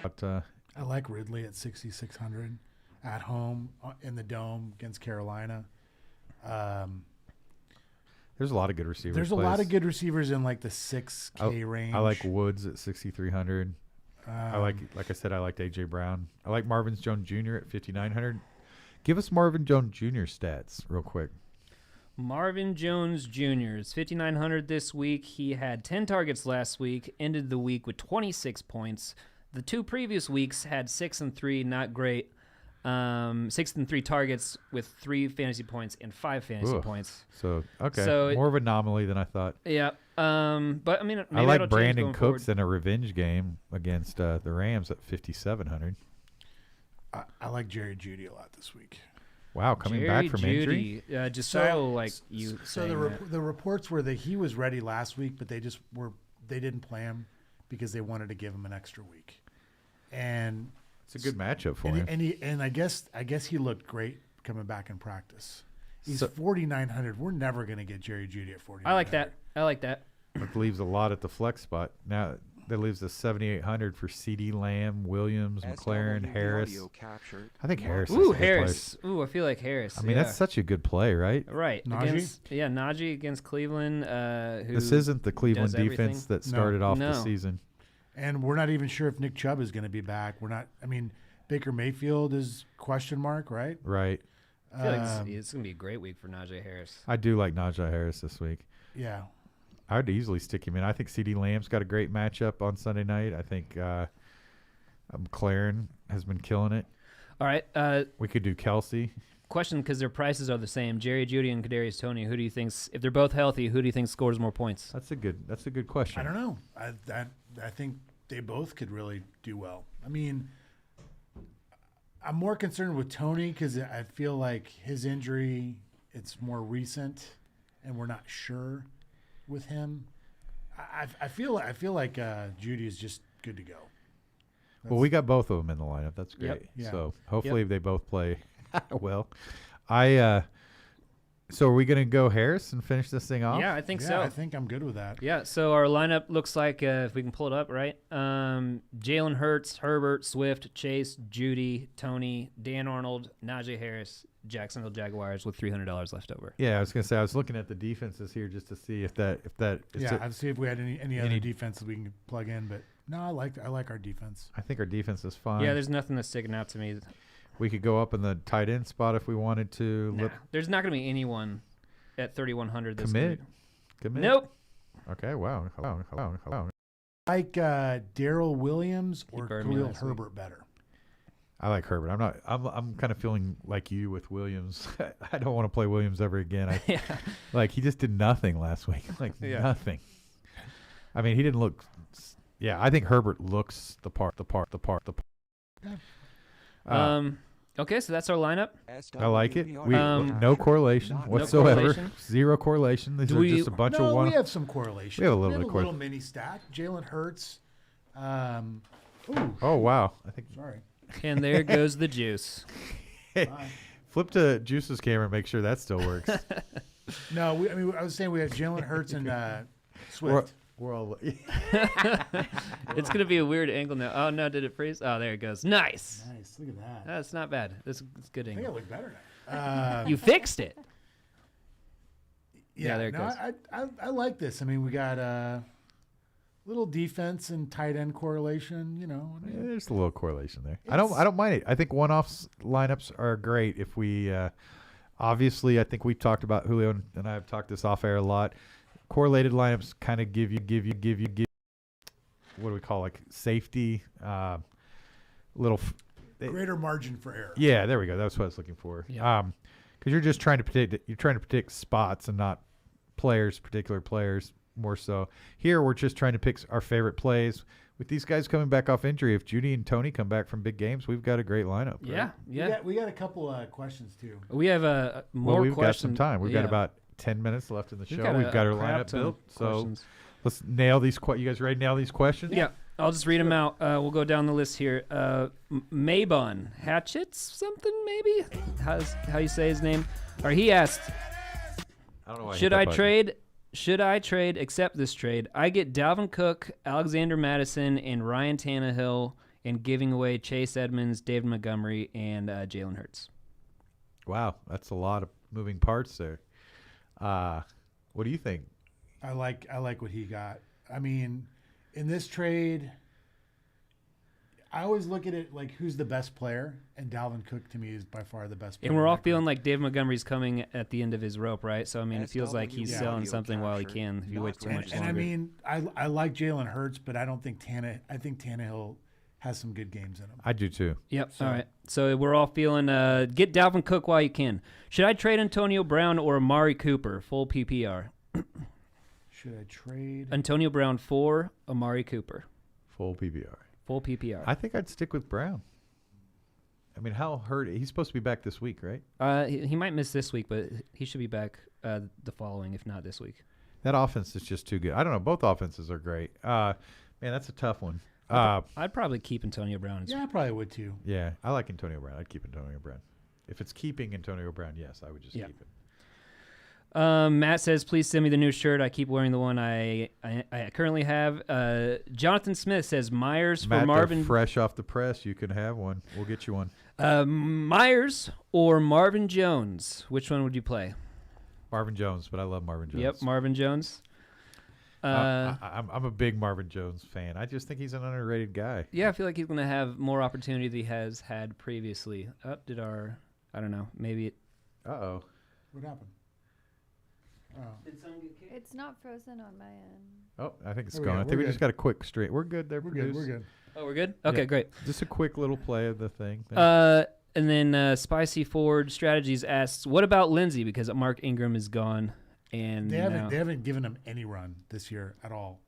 But I like Ridley at 6,600 at home in the Dome against Carolina. There's a lot of good receivers. There's a lot of good receivers in like the 6K range. I like Woods at 6,300. like I said, I liked AJ Brown. I like Marvin Jones Jr. at 5,900. Give us Marvin Jones Jr. stats real quick. Marvin Jones Jr. is 5,900 this week. He had 10 targets last week, ended the week with 26 points. The 2 previous weeks had 6 and 3, not great. 6 and 3 targets with 3 fantasy points and 5 fantasy points. So more of an anomaly than I thought. Yeah. But I mean, maybe I like Brandon Cooks in a revenge game against the Rams at 5,700. I like Jerry Jeudy a lot this week. Wow, coming back from injury. The reports were that he was ready last week, but they didn't play him because they wanted to give him an extra week. And it's a good matchup for him. And I guess he looked great coming back in practice. He's 4,900. We're never going to get Jerry Jeudy at 4,900. I like that. It leaves a lot at the flex spot. Now that leaves us 7,800 for CD Lamb, Williams, McLaren, Harris. I think Harris. Ooh, Harris. Ooh, I feel like Harris. I mean, that's such a good play, right? Right. Najee? Najee against Cleveland. This isn't the Cleveland defense that started off the season. And we're not even sure if Nick Chubb is going to be back. Baker Mayfield is question mark, right? Right. I feel like it's going to be a great week for Najee Harris. I do like Najee Harris this week. Yeah. I would easily stick him in. I think CD Lamb's got a great matchup on Sunday night. I think McLaren has been killing it. All right. We could do Kelsey. Question, because their prices are the same. Jerry Jeudy and Kadarius Toney. Who do you think, if they're both healthy, who do you think scores more points? That's a good question. I don't know. I think they both could really do well. I mean, I'm more concerned with Toney because I feel like his injury, it's more recent, and we're not sure with him. I feel like Jeudy is just good to go. Well, we got both of them in the lineup. That's great. Yep. Yeah. So hopefully they both play well. So are we gonna go Harris and finish this thing off? Yeah, I think Yeah, so. I think I'm good with that. Yeah, so our lineup looks like, if we can pull it up, right? Jalen Hurts, Herbert, Swift, Chase, Judy, Tony, Dan Arnold, Najee Harris, Jacksonville Jaguars with $300 left over. Yeah, I was gonna say I was looking at the defenses here just to see if that is Yeah, I'd see if we had any other defenses we can plug in, but no, I like our defense. I think our defense is fine. Yeah, there's nothing that's sticking out to me. We could go up in the tight end spot if we wanted to. Nah, there's not going to be anyone at 3,100 this Commit. week. Commit. Nope. Okay. Wow. Like Daryl Williams He or burned me Khalil last week. Herbert better. I like Herbert. I'm kind of feeling like you with Williams. I don't want to play Williams ever again. Yeah. Like he just did nothing last week. Like Yeah. nothing. I mean, he didn't look. Yeah, I think Herbert looks the part. Okay, so that's our lineup. I like it. We Um, no correlation whatsoever. correlation? Zero correlation. These Do are we- just a bunch No, of one. we have some correlation. We have a little bit of little mini stack. Jalen Hurts. Ooh, Oh wow! I think sorry. And there goes the juice. flip to Juice's camera and make sure that still works. No, I was saying we have Jalen Hurts and Swift. We're all. It's going to be a weird angle now. Oh, no, did it freeze? Oh, there it goes. Nice. Nice. Look at that. That's not bad. That's good I think I angle. look better now. You fixed it. Yeah, there it no, goes. I like this. I mean, we got little defense and tight end correlation. You know, I mean, There's a little correlation there. I don't mind it. I think one-off lineups are great. If we obviously, I think we talked about Julio and I have talked this off air a lot. Correlated lineups kind of give you what do we call like safety, little. greater margin for error. Yeah, there we go. That's what I was looking for. Yeah. Because you're just trying to predict. You're trying to predict spots and not particular players. More so here, we're just trying to pick our favorite plays. With these guys coming back off injury, if Judy and Tony come back from big games, we've got a great lineup. Right? Yeah, yeah. We got a couple questions too. We have more Well, we've questions. got some time. We've got Yeah. about 10 minutes left in the show. got We've got a our crap lineup ton built. of So questions. let's nail these. You guys ready to nail these questions? Yeah, I'll just read them out. We'll go down the list here. Maybon Hatchets, something maybe? How you say his name? Or he asked, I don't know why Should I trade, accept this trade? I get Dalvin Cook, Alexander Madison, and Ryan Tannehill, and giving away Chase Edmonds, David Montgomery, and Jalen Hurts. Wow, that's a lot of moving parts there. What do you think? I like what he got. I mean, in this trade, I always look at it like who's the best player, and Dalvin Cook to me is by far the best player. And we're all in that feeling group. like Dave Montgomery's coming at the end of his rope, right? So, I mean, it feels like he's SW selling audio something while he capture, can if you wait too not much And longer. I mean, I like Jalen Hurts, but I don't think I think Tannehill has some good games in him. I do too. Yep. All right. So we're all feeling get Dalvin Cook while you can. Should I trade Antonio Brown or Amari Cooper? Full PPR. Should I trade? Antonio Brown for Amari Cooper. Full PPR. Full PPR. I think I'd stick with Brown. I mean, how hurt? He's supposed to be back this week, right? He might miss this week, but he should be back the following, if not this week. That offense is just too good. I don't know. Both offenses are great. Man, that's a tough one. I'd probably keep Antonio Brown. Yeah, I probably would too. Yeah, I like Antonio Brown. I'd keep Antonio Brown. If it's keeping Antonio Brown, yes, I would just Yeah. keep it. Matt says, please send me the new shirt. I keep wearing the one I currently have. Jonathan Smith says, Myers for Matt, they're Marvin. fresh off the press. You can have one. We'll get you one. Myers or Marvin Jones? Which one would you play? Marvin Jones, but I love Marvin Jones. Yep, Marvin Jones. I'm a big Marvin Jones fan. I just think he's an underrated guy. Yeah, I feel like he's going to have more opportunity than he has had previously. I don't know, maybe it. Uh-oh. What happened? Oh. Did someone get kicked? It's not frozen on my end. Oh, I think it's There we going. go. I think We're we good. just got a quick straight. We're good there, We're good. produce. We're good. Oh, we're good? Okay, Yeah. great. Just a quick little play of the thing. And then Spicy Forward Strategies asks, what about Lindsey? Because Mark Ingram is gone. And They now- haven't given him any run this year at all,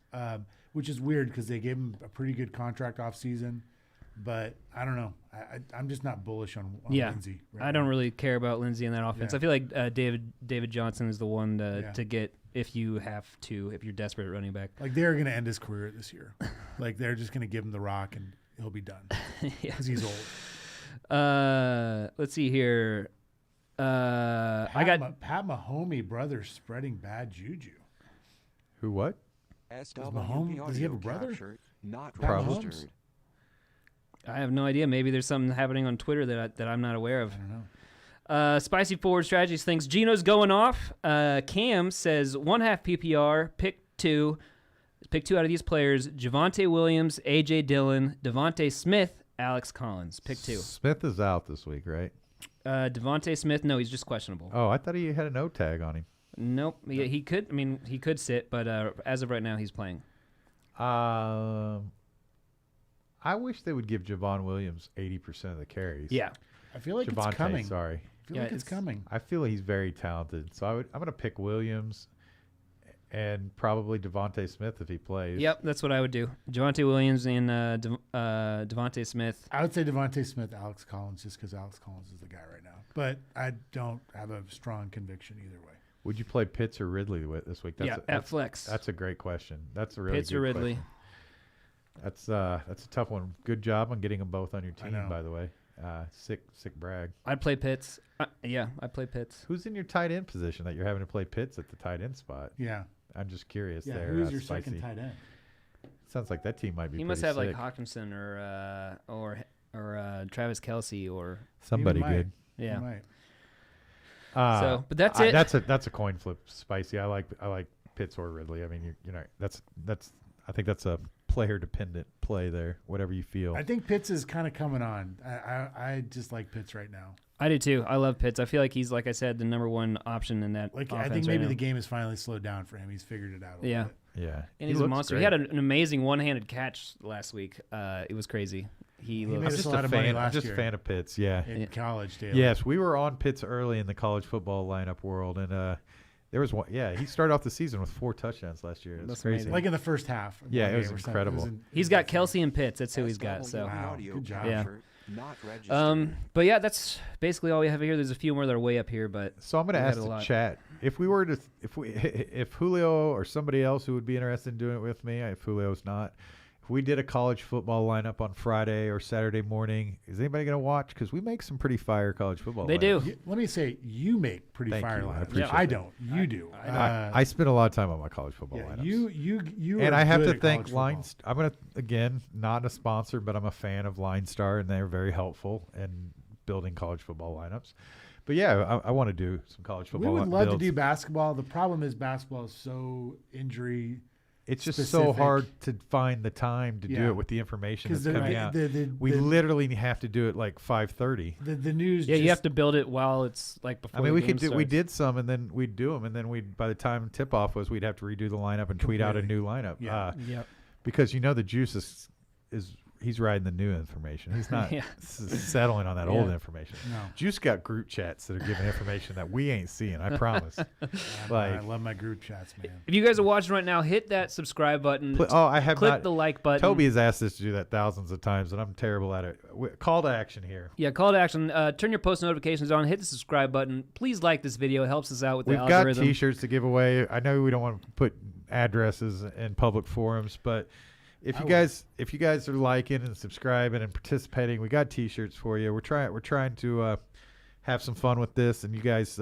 which is weird because they gave him a pretty good contract off season. But I don't know. I'm just not bullish on Lindsey. Right I don't now. really care about Lindsey in that offense. Yeah. I feel like David Johnson is the one Yeah. to get if you're desperate at running back. Like they're going to end his career this year. Like they're just going to give him the rock and he'll be done Yeah. because he's old. Let's see here. I got Pat Mahomes brother spreading bad juju. Who? What? Mahomes- does he have a brother? Capture, not Probably. registered. I have no idea. Maybe there's something happening on Twitter that I'm not aware of. I don't know. Spicy Forward Strategies thinks Gino's going off. Cam says 1/2 PPR, pick two. Pick two out of these players: Javonte Williams, AJ Dillon, Devontae Smith, Alex Collins. Pick two. Smith is out this week, right? Devontae Smith, no, he's just questionable. Oh, I thought he had a no tag on him. Nope. Yeah, he could. I mean, he could sit, but as of right now, he's playing. I wish they would give Javon Williams 80% of the carries. Yeah. I feel like Javonte, it's coming. sorry. I feel Yeah, like it's coming. I feel he's very talented. So I'm going to pick Williams and probably Devontae Smith if he plays. Yep, that's what I would do. Javonte Williams and Devontae Smith. I would say Devontae Smith, Alex Collins, just because Alex Collins is the guy right now. But I don't have a strong conviction either way. Would you play Pitts or Ridley this week? At flex. That's a great question. That's a really Pitts good or Ridley. question. That's a tough one. Good job on getting them both on your I team, know. by the way. Sick brag. I'd play Pitts. I'd play Pitts. Who's in your tight end position that you're having to play Pitts at the tight end spot? Yeah. I'm just curious Yeah. there. Who's your Spicy. second tight end? Sounds like that team might be He pretty must have like sick. Hawkinson or Travis Kelsey or Somebody might. good. yeah. He might. But that's it. That's a coin flip, Spicy. I like Pitts or Ridley. I mean, you know, that's I think that's a player dependent play there. Whatever you feel. I think Pitts is kind of coming on. I just like Pitts right now. I do too. I love Pitts. I feel like he's, like I said, the number one option in that Like offense I think right maybe now. the game has finally slowed down for him. He's figured it out a little bit. Yeah, And he's a monster. He had an amazing one-handed catch last week. It was crazy. He made looks. I'm us just a lot of money fan. I'm last just year. a fan of Pitts. Yeah. In college, Dale. Yes, we were on Pitts early in the college football lineup world, and there was one. Yeah, he started off the season with 4 touchdowns last year. It's That's crazy. amazing. Like in the first half. of Yeah, one it was game or something. incredible. He's got Kelsey and Pitts. That's who he's got. So, Wow, Audio good job. capture, not registered. but yeah, that's basically all we have here. There's a few more that are way up here, but So I'm going to we ask had a the lot. chat if if Julio or somebody else who would be interested in doing it with me, if Julio's not, if we did a college football lineup on Friday or Saturday morning, is anybody going to watch? Because we make some pretty fire college football. They lineups. do. Let me say, you make pretty Thank fire you. I lines. appreciate I that. don't. You do. I spend a lot of time on my college football yeah, lineups. you. And are I have good to at thank college Line. I'm going to again not a sponsor, but I'm a fan of Line Star, and they're very helpful in building college football lineups. But yeah, I want to do some college football. football. We would love to builds. do basketball. The problem is basketball is so injury. It's just so specific. hard to find the time to do Yeah. it with the information that's Because coming out. the We literally have to do it like 5:30. the news. Yeah, just, you have to build it while it's like before. I mean, the we game could do. We starts. did some, and then we'd do them, and then by the time tip off was, we'd have to redo the lineup and tweet out a Completely. new lineup. Yeah. Yep. Because the juice is he's riding the new information. He's not Yeah. settling on that old Yeah. information. No. Juice got group chats that are giving information that we ain't seeing. I promise. I love my group chats, man. If you guys are watching right now, hit that subscribe button. I have Click not. the like button. Toby has asked us to do that thousands of times, and I'm terrible at it. Call to action here. Yeah, call to action. Turn your post notifications on. Hit the subscribe button. Please like this video. It helps us out with the We've got algorithm. T-shirts to give away. I know we don't want to put addresses in public forums, but if you guys are liking and subscribing and participating, we got T-shirts for you. We're trying to have some fun with this, and you guys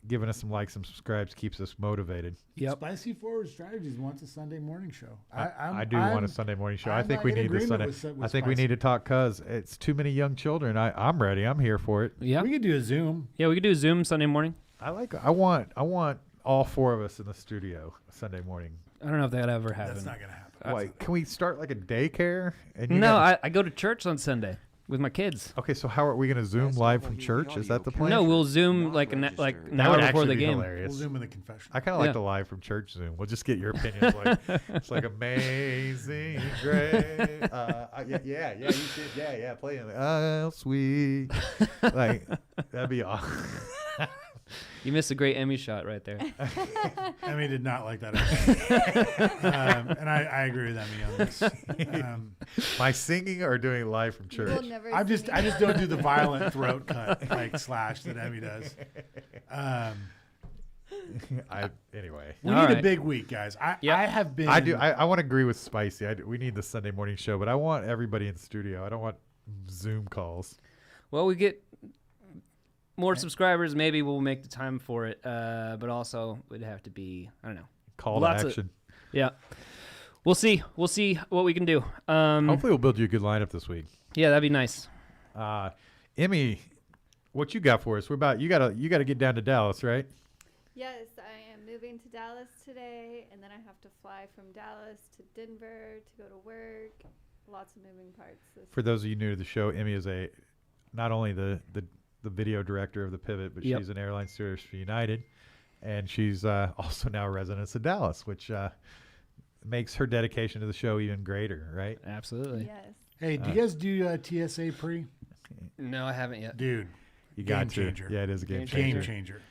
giving us some likes and subscribes keeps us motivated. Yep. Spicy Forward Strategies wants a Sunday morning show. I do want a Sunday morning show. I I'm think not we in need the agreement Sunday. with I think we Spicy. need to talk because it's too many young children. I'm ready. I'm here for it. Yeah. We could do a Zoom. Yeah, we could do Zoom Sunday morning. I want all 4 of us in the studio Sunday morning. I don't know if that ever happened. That's not gonna happen. Why? Can we start like a daycare? And No, I go to church on Sunday with my kids. Okay, so how are we going to Zoom That's live not from what church? Is that the plan? No, we'll Zoom Not like registered. an That hour would before actually the be game. hilarious. We'll Zoom in the confession. I kind of like Yeah. the live from church Zoom. We'll just get your opinions. It's like amazing grace. Yeah. You should. Yeah. Play it. Oh, sweet. Like that'd be awesome. You missed a great Emmy shot right there. Emmy did not like that. And I agree with Emmy on this. My singing or doing live from church? We'll never I see just don't do the violent throat cut like slash that Emmy does. Anyway. We All need a right. big week, guys. I have been. I do. I want to agree with Spicy. We need the Sunday morning show, but I want everybody in the studio. I don't want Zoom calls. Well, more subscribers, maybe we'll make the time for it. But also, it would have to be, I don't know. Call to action. Yeah. We'll see. We'll see what we can do. Hopefully, we'll build you a good lineup this week. Yeah, that'd be nice. Emmy, what you got for us? You gotta get down to Dallas, right? Yes, I am moving to Dallas today, and then I have to fly from Dallas to Denver to go to work. Lots of moving parts. For those of you new to the show, Emmy is not only the video director of the Pivot, but she's an airline stewardess for United, and she's also now a resident of Dallas, which makes her dedication to the show even greater, right? Absolutely. Yes. Hey, do you guys do TSA pre? No, I haven't yet. Dude, You game got to. changer. Yeah, it is a game Game changer. changer.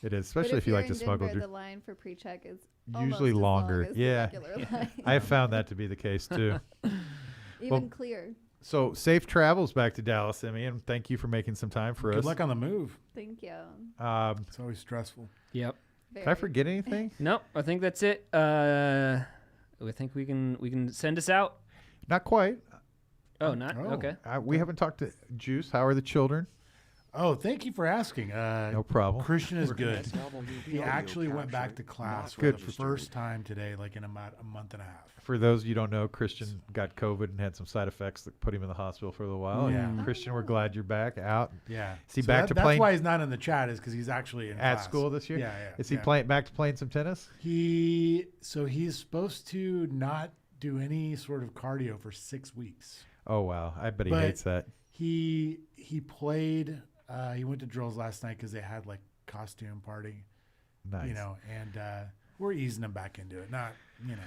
It is, But especially if you you're like to in smuggle. Denver, the line for pre-check is Usually almost as longer. long as the Yeah. regular line. I have found that to be the case too. Even clear. So safe travels back to Dallas, Emmy, and thank you for making some time for Good us. luck on the move. Thank you. It's always stressful. Yep. Did I forget anything? Nope. I think that's it. I think we can send us out. Not quite. Oh, not Oh. okay. We haven't talked to Juice. How are the children? Oh, thank you for asking. No problem. Christian is good. Tell He audio actually went back capture to class not for Good. the registered. first time today, like in about a month and a half. For those of you who don't know, Christian got COVID and had some side effects that put him in the hospital for a little while. Yeah. And Christian, we're glad you're back out. Yeah. Is he back to that's playing why he's not in the chat, is because he's actually in at class. school this year? Yeah, yeah. Is he yeah. back to playing some tennis? He's supposed to not do any sort of cardio for 6 weeks. Oh wow, I bet he But hates that. He played. He went to drills last night because they had like costume party. Nice. You know, and we're easing him back into it. Not, you know,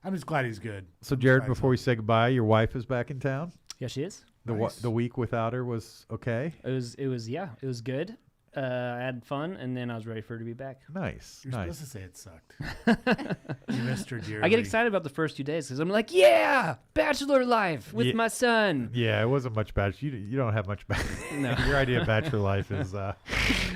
I'm just glad he's good. So Jared, Glad before we say goodbye, your wife is back in town. Yeah, she is. Nice. The week without her was okay. It was good. I had fun, and then I was ready for her to be back. Nice, You're nice. supposed to say it sucked. You missed her dearly. I get excited about the first 2 days because I'm like, yeah, bachelor life with Yeah. my son. Yeah, it wasn't much bachelor. You don't have much bachelor. No. Your idea of bachelor life is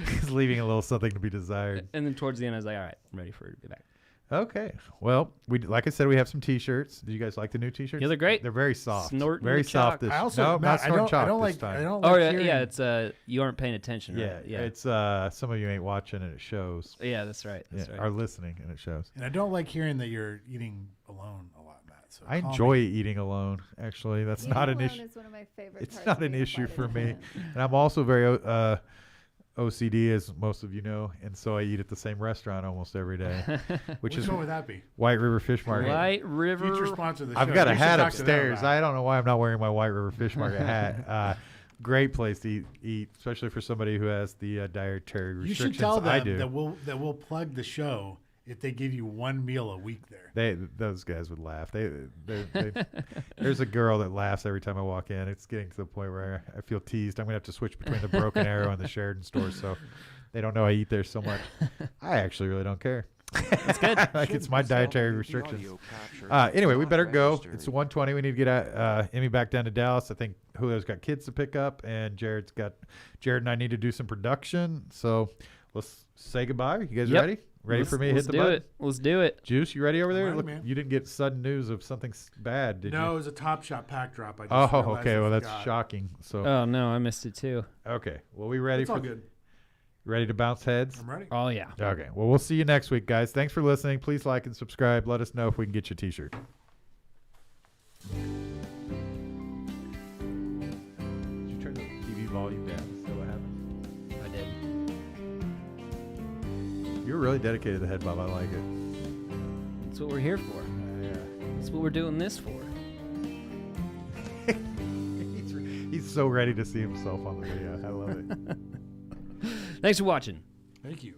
is leaving a little something to be desired. And then towards the end, I was like, all right, I'm ready for her to be back. Okay. Well, like I said, we have some T-shirts. Do you guys like the new T-shirts? Yeah, they're great. They're very soft. Snorting very the chalk. soft. This I also no, Matt, not snorting I chalk don't this like. time. I don't Oh, like yeah, hearing, yeah, it's you aren't paying attention, right? Yeah, Yeah, it's some of you ain't watching and it shows. yeah, that's right. That's right. Are listening and it shows. and I don't like hearing that you're eating alone a lot, Matt. So I call me. enjoy eating alone. Actually, that's Eating not an alone issue. is one of my favorite It's parts not of an being a issue flight for me, attendant. and I'm also very OCD, as most of you know, and so I eat at the same restaurant almost every day, which Which is one would that be? White River Fish Market. White River. Future sponsor of the show. I've got a You should hat talk to them upstairs. about it. I don't know why I'm not wearing my White River Fish Market hat. Great place to eat, especially for somebody who has the dietary You restrictions. should tell I them do. that we'll plug the show if they give you one meal a week there. Those guys would laugh. There's a girl that laughs every time I walk in. It's getting to the point where I feel teased. I'm gonna have to switch between the Broken Arrow and the Sheridan store, so they don't know I eat there so much. I actually really don't care. That's good. Like it's my dietary restrictions. Anyway, we better go. It's 1:20. We need to get Emmy back down to Dallas. I think Julio's got kids to pick up, and Jared and I need to do some production. So let's say goodbye. You guys Yep. ready? Ready for me to hit Let's the do button? it. Let's do it. Juice, you ready over there? ready, Look, man. you didn't get sudden news of something bad, did No, it you? was a Top Shot pack drop. I just Oh, realized okay. I Well, that's forgot. shocking. So, Oh no, I missed it too. okay. Well, we ready It's for all good. ready to bounce heads? I'm ready. Oh yeah. Okay. Well, we'll see you next week, guys. Thanks for listening. Please like and subscribe. Let us know if we can get you a T-shirt. Did you turn the TV volume down? Is that what happened? I did. You're really dedicated to the head bob. I like it. That's what we're here for. Yeah. That's what we're doing this for. He's so ready to see himself on the video. I love it. Thanks for watching. Thank you.